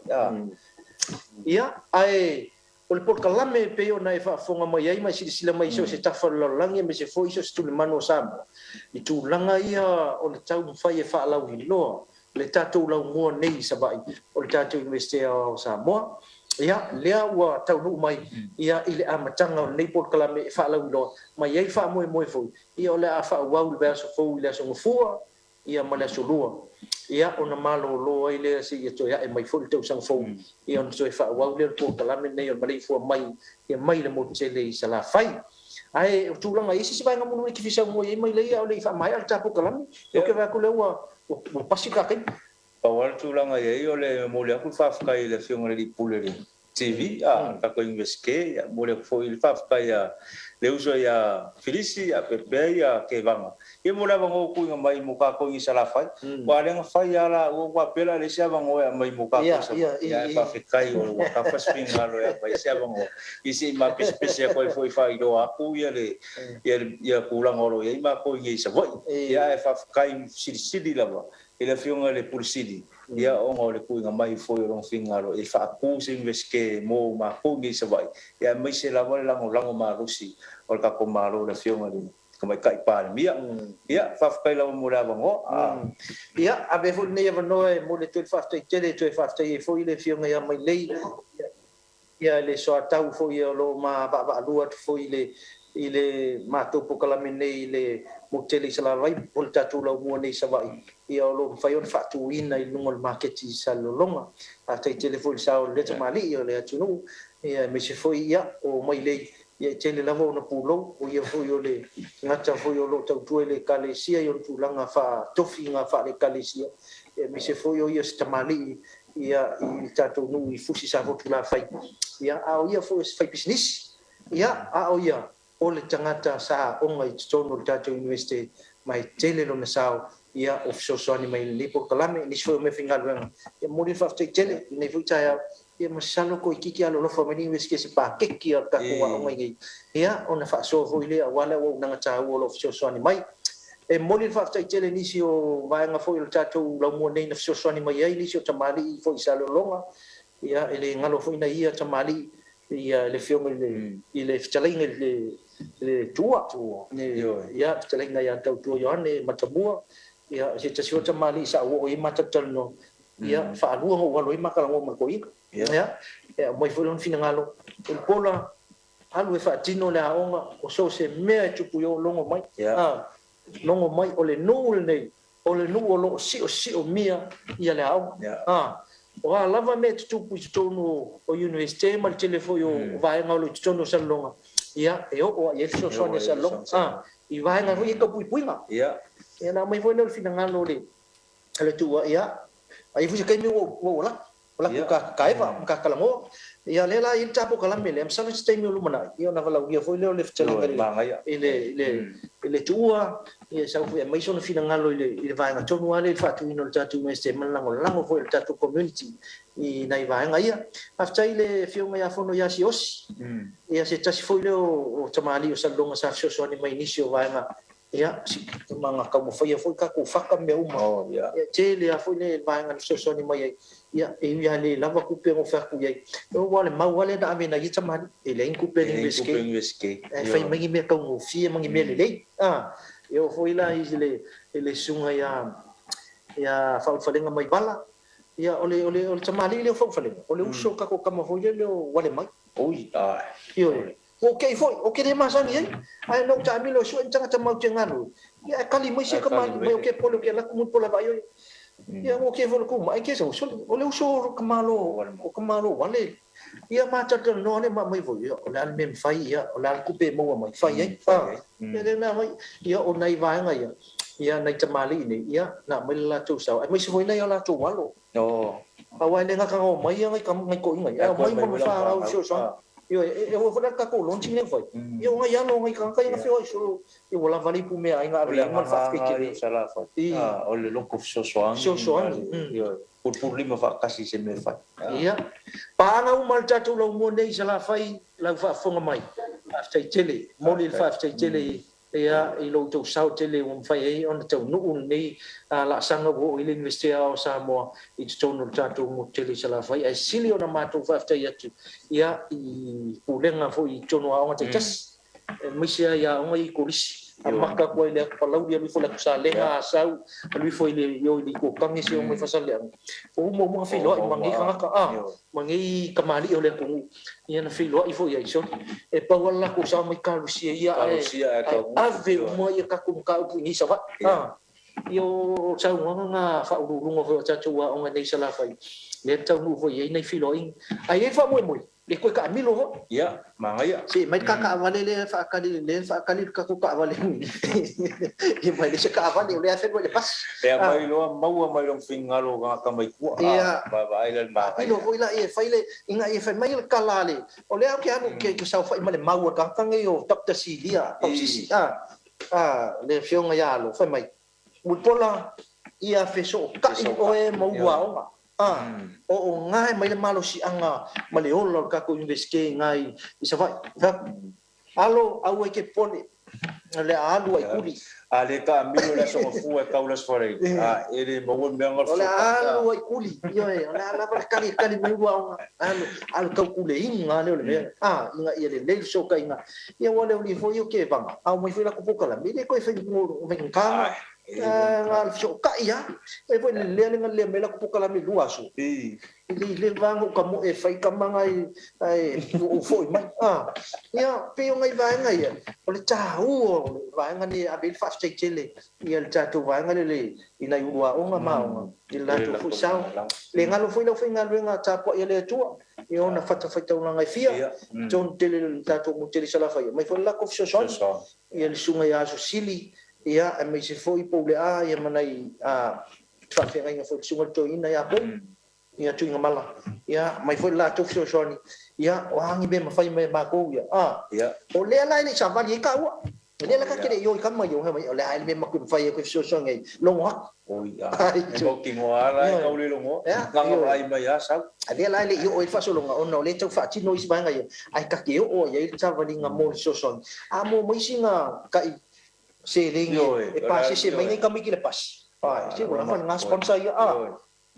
ia ai o le porkalame pe ona e faafoga mai ai mai silasila mai so se tafalolagi me se foi so se tulemano Samoa I tulaga ia o le tau mafai e faalauiloa le tatou laumua nei sava'i o le tatou university o Samoa ia lea ua taunuu mai ia I le amataga o lenei porkalame e faalauiloa mai ai faamoemoe foi ia o le a faauau le veasofou I le asogafua ia ma le asolua ia ona malolo ai le se ia toe ai mai foi tau sang fou ia ona toe faauau le porkalame nei o Maleifua mai ia mai le motele I salafai ai o tulaga isi se vaega munu ki fisau mo mai le ia o le faamai al tapo kalame o ke va ko le o pasi ka kai Pawal tulanga ia o le mo le aku faafkai le fionga le pule le TV ka ko inveske ya mo le foi le faafkai ya le uso ya filisi a pepe ya ke vanga e mo lava ngo ku mai mo ka ko I salafai wa le nga fai ala o wa pela le sia vango ya mai mo ka ko ya faafkai o ka faspinga lo ya mai sia vango isi ma pespesia ko foi fai do aku ya le ya kulang oro ya ma ko ngi sa voi ya faafkai sili lava ele fionga le pulsidi ia onga le kuinga mai foi ron fingaro e fa ku se inveske mo ma ko ngi sa vai ia mai se la wala lango ma rusi o ka ko maro le fionga le como kai pa mia ia fa fa la mo la bango ia ave fu ne no e mo le tu fa te tele tu fa te foi le fionga ia mai lei ia le so tau foi lo ma ba lua foi le ile mato pokalame nei le moteli sala vai volta tu la mo nei savai ia lo fai on fatu ina I lungo market I salolonga a te telefone sa le tamali ia le atunu ia me se foi ia o mai le ia tele lavo na pulo o ia foi o le ngata foi o lo tau tu le kalesia ia tu langa fa tofi nga fa le kalesia me se foi o ia tamali ia I tatu nu I fusi sa votu la fai ia a ia foi fai business ia a o ia o le tangata sa onga I tono le tatou university mai tele lo na sao ia o soani mai le porkalame ni so me fingaluanga ia mori fa te tele nei futa ia masalo ko ikiki alo lo famani university se pa keki ka ko onga ngai ia ona fa so vo ile wala o na ta o lo soani mai e mori fa te tele ni si o vai nga fo le tatou lo mo nei na soani mai ai ni si o tamali fo isalo longa ia ele ngalo fo ina ia tamali ia le fionga ile fitalinga le tua ia fitalinga ia tau tua Yohane matamua ia se te siota mali sa o I matatano ia fa alua ho walo I makalango makoi ia moi foi on finangalo el pola alu e fa tino le aonga o so se mea tupu yo longo mai longo mai o le no nei o le no lo si o mia ia le aonga o lava me tupu I tonu o university mal telefone o vai ngalo tonu salonga ia e o ia so so sa longa I vai ngalo I ka puipuinga ia na mai foi no finangalo le ale tua ia ai fu se kai me o la ka kaiva ka kalango ia le la I tapo kalame le amsala se taimi lu mana ia na vala ia foi le fitala ele tua ia sa fu mai so no finangalo ile vai na tonu ale fatu no tatu me se lango foi le tatu community I nai vai ia after ile fionga ia fono ia si os ia se tasi foi le o tamali o salonga sa so ni mai inisio vai na ia mga ka mo foi foi ka ko faka me uma ia tele a foi le vai ngan so so ni mai ia ia le lava ku pe mo fa ku ia o wale ma wale da me na i tamani ele ku pe ni beske fai mai me ka mo fie mai me le eu foi lá ele sunga ia fa falenga mai bala ia ole tamali le fa falenga ole uso ka ko kama foi le wale mai oi io okay foi okay de masani ai no tami lo so tanga tamau tengano ya kali mai se kamali mai okay polo ke la kumu pola ba yo ya okay foi ku mai ke so ole uso kamalo wale ia mata no ne ma mai foi ole al mem fai ia ole al kupe mo mai fai ya de na mai ia o nai va nga ia nai tamali ni ia na mai la tu sao ai mai se foi na la tu walo awai le nga ka mai ngai ko ngai mai mo fa au so yo eu vou dar caco longe nem foi eu ngai ano ngai kan kai ngafio so eu vou lá vali pu me ai ngai mal fa que sala fa ole lonko so yo por lima fa kasi se me fa ia pa nga mal tatu lo mo nei sala fai la fa fonga mai after tele moli fa after tele ia i lo to sau tele um fai ai on to nu nei la sanga bo ile investia o sa mo i to no tatu mo tele sala fai ai silio na mato fa after ia i pulenga fo i tono a ngata just misia ia ngai kolisi maka ko ile palau dia mi fo la sa lenga sau lui fo ile yo di ko kangi si o mai fa sa le o mo filo i mangi ka mangi kamali ole ko ia na filo i fo ia so e pa wala ko sa mai ka lusia ia ave mo ia ka ko ka pu ni sa ba yo sa nga fa lu fo cha chua o ngai sa la fai le tau nu fo ia nei filo ai fa mo le ko ka milo ho ya mangaya si mai ka vale le fa ka ka ko ka vale e mai le ka vale le afen le pas mai lo mau mai lo fingalo ka mai ku ba ile ba ai lo ila e fa ile inga e fa mai ka lale o le ke anu ke sa fa mai mau ka ngai o dr silia o sisi le fionga ya lo fa mai mutola ia feso ka o e mau wa o ngai mai malo si anga maleolo ka ko inveske ngai isa vai alo au ke pone le alu ai kuli ale ka milo la so fu e kaulas fore ele mo me ngor le alu ai kuli yo la para kali mai wa alu ka kule inga le inga ele le so ka inga ia wale uli fo yo ke banga au mai fila ko pokala mi le ko fe mo venka ngal so ka ia e foi le mela ko kala mi lua so le vango kamo e fai kamanga ai o foi mai ia pe ngai vai ngai o le tau vai ngani abel fa tele ia le tatu vai ngani le ina ua o nga mau il la tu fu sao le ngalo foi lo foi ngalo nga tapo ia le tua e ona fata una ngai fia ton tele tatu mo tele sala fai mai foi la ko so ia le sunga ia so sili ia e mai se foi pole ia manai fa fe ngai foi sunga to ina ia bom ia tu ngamala ia mai foi la tu so soni ia o hangi be ma fai me ba ko ia o le lai ni sa va ni ka wa le la ka kire yo ka ma yo ha mai o le ai me ma ku fai ko so so ngai lo wa o ia mo ki mo ala ka le lo mo nga ai mai ya sa le lai le yo o fa so lo nga ono le tu fa ti no is ba ngai ai ka ki o ia sa va ni nga mo so so mo mo singa ka se ringo e pasi se mai kami ki le pas se wala fa nga sponsor ia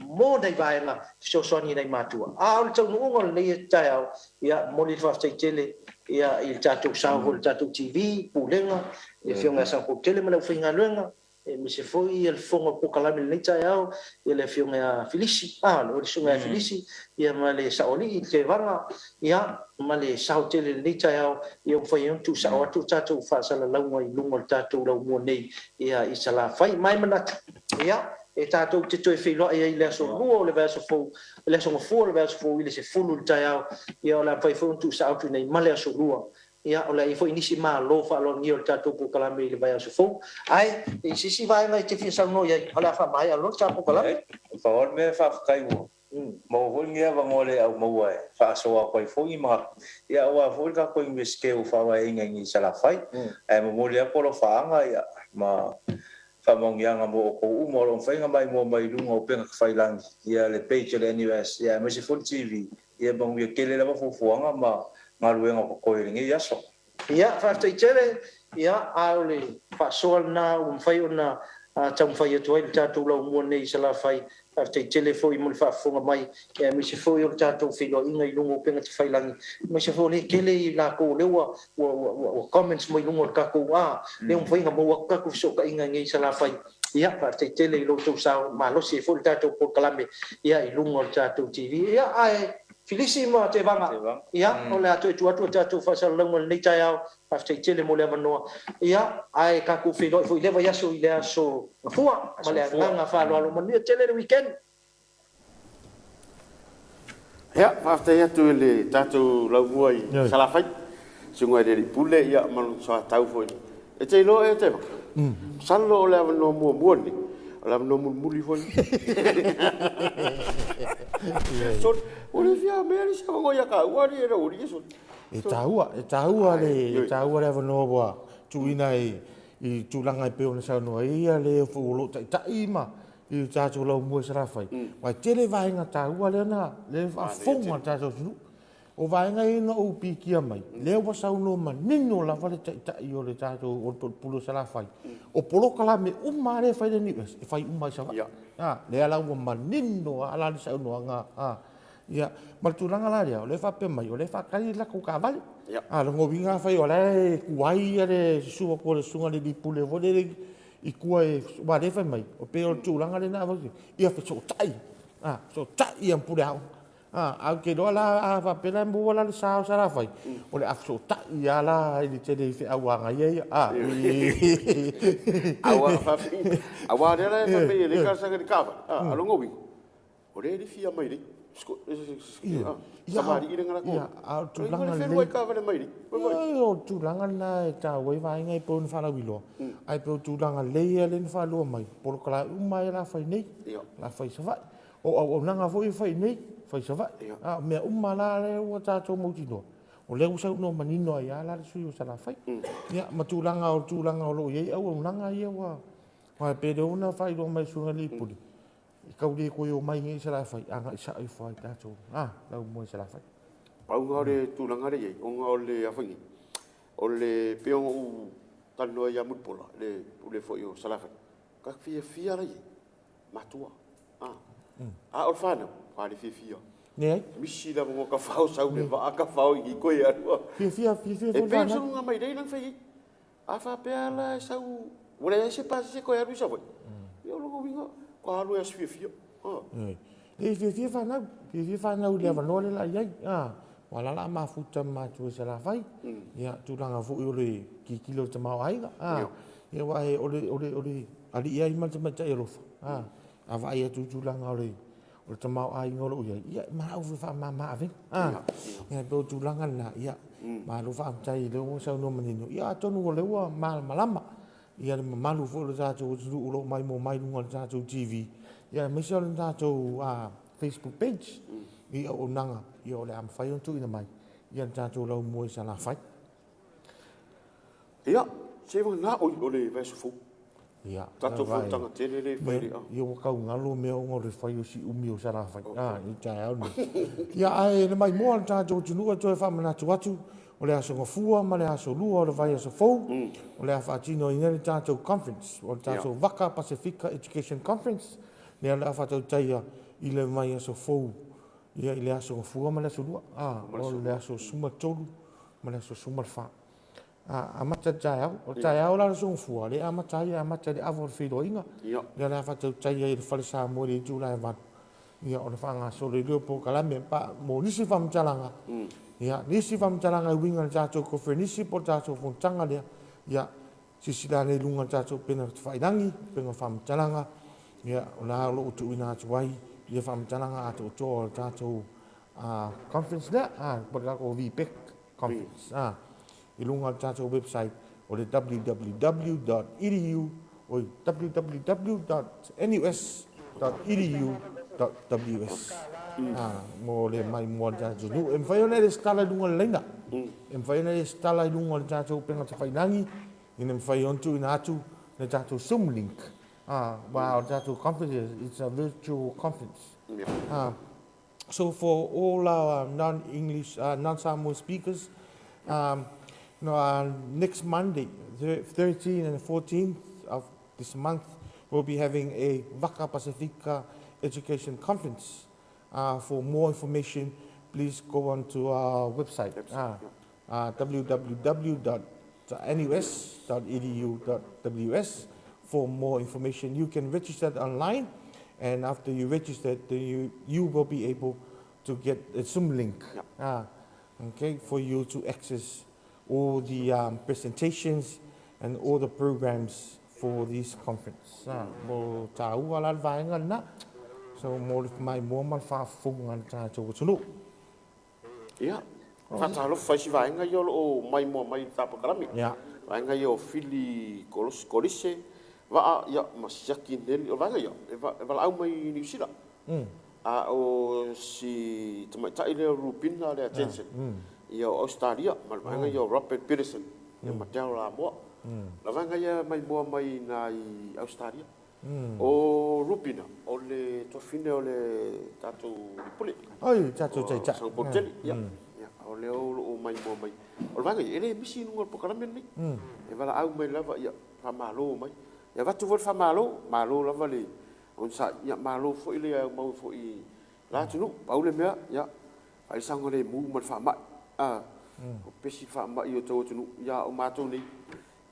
mo dai vai nga so so ni dai matua o tau ngol le tau ia mo li fa tele ia il tatu sa vol tatu tv pulenga e fionga sa ko tele mala finga lenga e mi se foi il fongo ko kala mi le tau ia le fionga filisi lo sunga filisi ia male sa oli te vanga ia male sa tele le tau ia foi un tu sa tu tatu fa sa la longa i lungo tatu lo mo nei ia isala fai mai mana ia e tatu te toi filo ia le so luo le verso fo le so fo le verso fo ile se fulu tau ia la fai fo tu sa tu nei male so luo ia ola i fo inisi ma lo fa lo ngi o tatu ko kala me le vai so fo ai e si vai ngai te fi sa no ia ola fa mai lo tatu kala fa or me fa kai wo mo ho ngia va ngole au mo wa fa so wa koi fo i ma ia wa fo ka ko inveske o fa wa ngi sala fai e mo le ko lo fa nga ia ma fa mongianga mo ko mo lo fa nga mai lunga o penga fai lang ia le page le NUS ia me se full TV ia bang ia kele la fo fuanga ma ngaluenga ko ko ngi ya so ia fa te tele ia aole whaasoal na whai o na taum whai atu ai le tātou lau mua nei sa la whai te tele fo i mo le whaafonga mai mi se fo i o le tātou whilo inga i lungo penga te whailangi mi se fo le kele i la ko le wa comments mo i lungo le kako le un whainga mo wa kako soka inga ngai sa la whai ia pa te tele i lo tau sao ma lo se fo le tātou po kalame ia i lungo le tātou TV ia ai Filisi mo te vanga. Ia, o le atu tu tatu fa longo nei tai au after tele mo le manoa. Ia, ai ka ku filo fo leva yaso ile aso. Fua, ma le nganga fa lo mo ni tele le weekend. Ia, after ya tu le tatu lau ngoi sala fai. Sungai de pule ia man so tau fo. E te lo e te. Salo le no mo mo ni. La no mo muli fo. So, ora via meri sa ngo ya ka ua ni era uri so. E tahua le vano wa tuina i tulanga i peo na sa no ia le fulo tai ma i tātou lau mua sa rafai. Wai tele vainga tahua le na le fonga tātou sunu. O vainga i na upi kia mai. Le wa sa uno ma nino la vale tai o le tātou o pulo sa rafai. O polo kala me umare fai le ni e fai umai sa. Le ala ua ma nino ala le sa uno nga. Ia, malturanga la rea, o le whape mai, o le whakari la ko ka vale. Lo ngobinga whai o le kuai are sua ko le sunga le di pule, o le i kua e wale whai mai, o pe o tūranga le na waki. Ia whi so tai, so tai am pule hao. Au ke doa la a whape la mua la le sao sara whai. O le af so tai a la i te le whi awanga ia. Awa whape, awa rea le whape e le kasanga di kawa. Alo ngobinga, o le fia mai ri. Samari ira ngara ko. Ia, tulanga le. Foi ka vale mai. O tulanga na e ta wai vai ngai pon fala wilo. Ai po tulanga le ia len falo mai. Por kala umai la fai nei. La fai sa vai. O nanga foi fai nei, fai sa vai. Me umala le o ta to mo tino. O le usa no manino ia la su sa la fai. Ia, ma tulanga o lo ia o nanga ia wa. Wa pe de una fai do mai su ngali puli. Kau le ko yo mai ngi sala fai anga isa ai fai ta cho lau mo sala fai pau ngore tu langa re o ngole afangi o le peo u tano ya mutpola le fo yo sala fai ka fia ra ye matua o fana pa le fia ne misi da mo ka fao sa le va ka fao i ko ya fia e pe so nga mai dei nang fai a fa pe ala sa u wala se pa se ko ya ru sa foi yo lo winga ko alu ya fia e fia fa na u le va no le la ia wala la ma futa ma tu sala fai ia tu langa fu yo le ki kilo te mau ai ia wa e ole ali ia i ma te mata e rofa a vai tu langa ole o te mau ai ngolo ia ma u fa ma ave ia do tu langa na ia ma lu fa tai le o sa no menino ia tonu o le wa malama ia le malu fo le za tu lo mai mo mai no za tu TV ia me se le za tu Facebook page ia o nanga ia o le am fai on tu ina mai ia za tu lo mo sa la fai ia se va na o le va su fu ia tato fo tanga tele le fai ia o ka ngalo me o ngore fai o si umi o sa la fai i ta au ni ia ai le mai mo za tu nu to fa mana tu atu o le aso ngofua ma le aso lua o le vai aso fou o le afatino i nere tātou conference o le tātou Waka Pacifica Education Conference le ala afatau taia i le mai aso fou ia i le aso ngofua ma le aso lua o le aso suma tolu ma le aso suma fa amata taia o taia o la aso ngofua le amata le avo le whiloinga le ala afatau taia i le fale sa mo le July 1 ia o le whanga so le leo po kalame pa mo nisi whamtalanga ia nisi whamtalanga winga tātou ko whenisi po tātou whontanga lea ia sisila le lunga tātou pena whairangi pena whamtalanga ia o la lo utu ina atu wai ia whamtalanga ato o tātou conference lea po kako VPEC conference i lunga tātou website o le www.edu o www.nus.edu.ws mo le mai mo tātou nu e mwhai ona le stala lunga lenga e mwhai ona le stala lunga le tātou penga te whainangi ina mwhai ontu ina atu le tātou Zoom link wa o tātou conference it's a virtual conference so for all our non-English non-Samoan speakers No, next Monday, 13th and 14th of this month, we'll be having a Waka Pacifica Education Conference. For more information, please go on to our website, www.nus.edu.ws. For more information, you can register online, and after you register, you will be able to get a Zoom link, okay, for you to access all the presentations and all the programs for this conference. Mo tahu alal vaengan na, so mo mai mo man fa fungan ta to tulu. Ia. Fatalo faisi vaenga yo o mai mo mai tapakalami. Ia. Vaenga yo fili kolise va ya masaki neli o vaenga yo. Va au mai New Zealand. A o si tamaita ile rupina le attention. Ia Australia, vaenga yo Robert Peterson. Ia matau la mo. La vaenga ia mai mo mai na Australia. O rupina o le tofine o le tatu puli. Oi, tatu tata. Sang poteli. Ia. O le o mai mo mai. O vaenga ele misi no pokalame ni. E vala au mai lava ia famalo mai. Ia vatu vol famalo, malo lava le. On sa ia malo fo ile mau fo I la tunu paule mea ia. Ai sang le mu man fama. O pesi fama I o tunu ia o mato ni.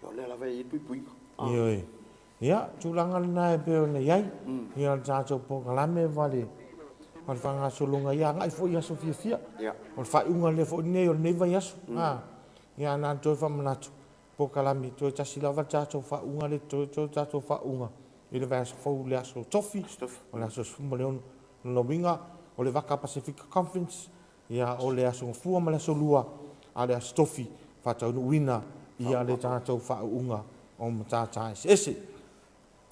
Yo le lava I pui. Ioi. Ia, tulangan na e peo na iai. Ia tato pokalame vale. On fanga solunga ia ngai fo ia sofia. Ia. On fa unga le fo nei o nei vai aso. Ia na to fa manatu. Pokalami to tasi lava tato fa unga le to tato fa unga. Ile vai fo le aso tofi. On aso sumaleon no winga o le Waka Pacific Conference. Ia o le aso fua ma le aso lua. A le aso tofi fa tau wina ia le tato fa unga o matata ese.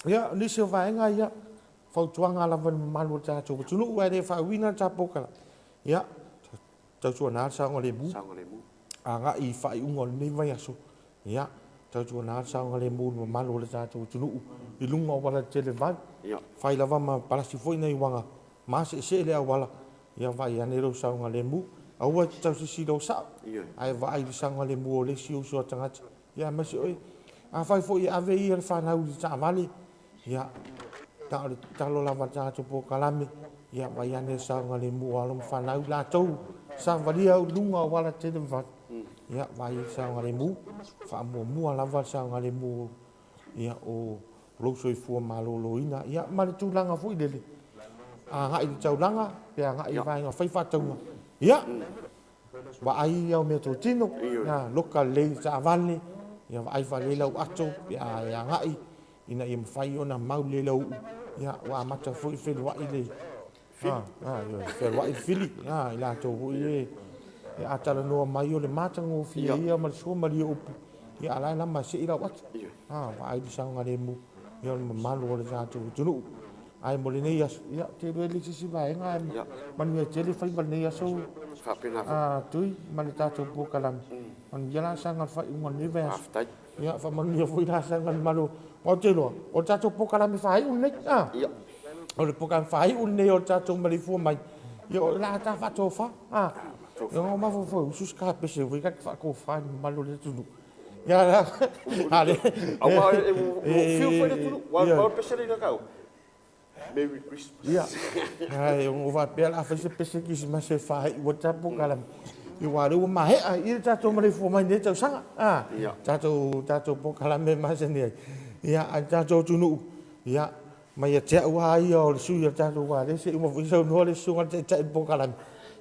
Ia nisi o vaenga ia. Fautuanga lava malu tato tunu ua le fa wina tapokala. Ia tau tuana sanga le mu. Anga I fa unga nei vai aso. Ia tau tuana sanga le mu malu le tato tunu. I lunga wala tele vai. Ia fai lava ma palasi foi nei wanga. Ma se le wala. Ia vai ane ro sanga le mu. Aua tau si do sa. Ai vai sanga le mu o le si o so tangata. Ia ma se oi. A fai foi ave I le fa na u ta vale. Ia talo lava tato po kalame. Ia vai ane sanga le mu alom fa na u la tau. Sa valia lunga wala tele vai. Ia vai sanga le mu. Fa mo lava sanga le mu. Ia o Maleifua fua malolo ina. Ia mare tulanga foi dele. A ngai taulanga. Pea ngai vai nga fai fatunga. Ia. Wa ai au me tino. Ia loka le sa vale. Ia vai fa le lau ato. Pea ia ngai. Ina ia mawhai ona mau le lau. Ia wa mata foi fel wa ile. Fel wa fili. Ila to ile. Ia atala noa mai o le matango fia ia ma so mari opu. Ia ala na ma se ila wat. Wa ai di sanga le mu. Ia malu le tato tunu. Ai mo le nei as. Ia te le le sisi vai nga. Man ia tele fai mal nei aso. Fa pena. Tui man tato po kalam. Man ia la sanga fai un nei vai. Ia fa man ia foi la sanga malu. O te lo. O tato po kalam fai un nei. Ia. O le po kalam fai un nei o tato Maleifua mai. Ia la ta fa to fa. Ia ma fo usus ka pese voi ka fa ko fa malu le tunu. Ya lah. Ada. Awak feel for itu. Wal pesen ini kau. Merry Christmas. Ya. Hai, orang buat piala fese pese kis masih fahai WhatsApp kalam. Yo waru mahe ai tato Maleifua mai dia sanga. Tato po kalam masih ni. Ya, tato tunu. Ya, mai ya wai yo su ya tato wa le se mo fiso no le su ngal te po kalam.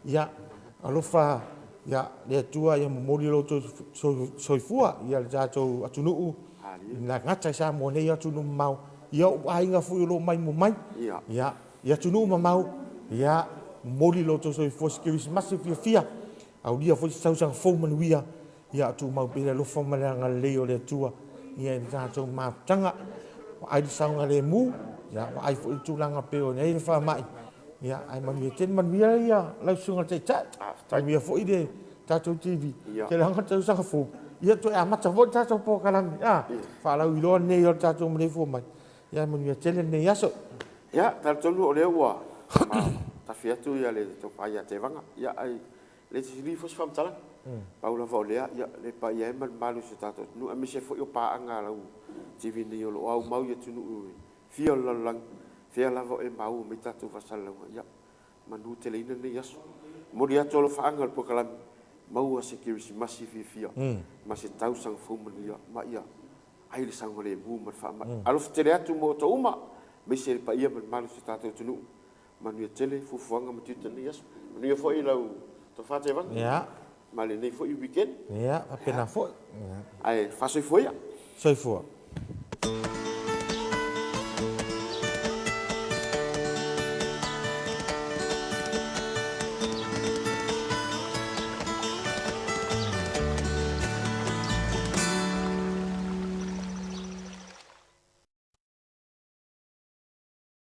Ya, alofa ya le tua ya momoli lo to soifua ya tato atunu. Na ngata sa mo ne ya tunu mau. Ya ai nga fu lo mai mo mai. Ya tunu mau. Ya moli lo to soifua skis massive fia. Au dia foi sau sang fo manuia. Ya tu mau pele lo fo malanga le o le tua. Ya tato ma tanga. Ai di sang le mu. Ya ai fo tu langa pe o nei fa mai. Ya ai man ten man via ya la sunga te chat. Tai via fo ide tato TV. Ke langa tau sang fo. Ya tu amat sa tato po kalam. Fa la ilo nei o tato Maleifua mai. Ya man via ten nei yaso. Ya tato lu o le wa. Ta fia tu ya le to pa ya te vanga. Ya ai le sili fo fam tala paula vo le ya le pa ia man malu se tato nu ami se fo yo pa anga la u TV ni yo lo au mau ya tunu u fia la lang fia la vo e mau mi tato va sala ya manu tele ina ni yaso mo dia tolo fa anga po kala mau security massive fia ma se tau sang fu mo ya ma ya ai le sang le bu ma fa ma alof tele atu mo to uma mi se pa ia man malu se tato tunu manu ya tele fu fuanga mo tita ni yaso ni fo i lau to fa te van ya ma le nei fo i weekend ya apena fo ai fa so fo ya soi fo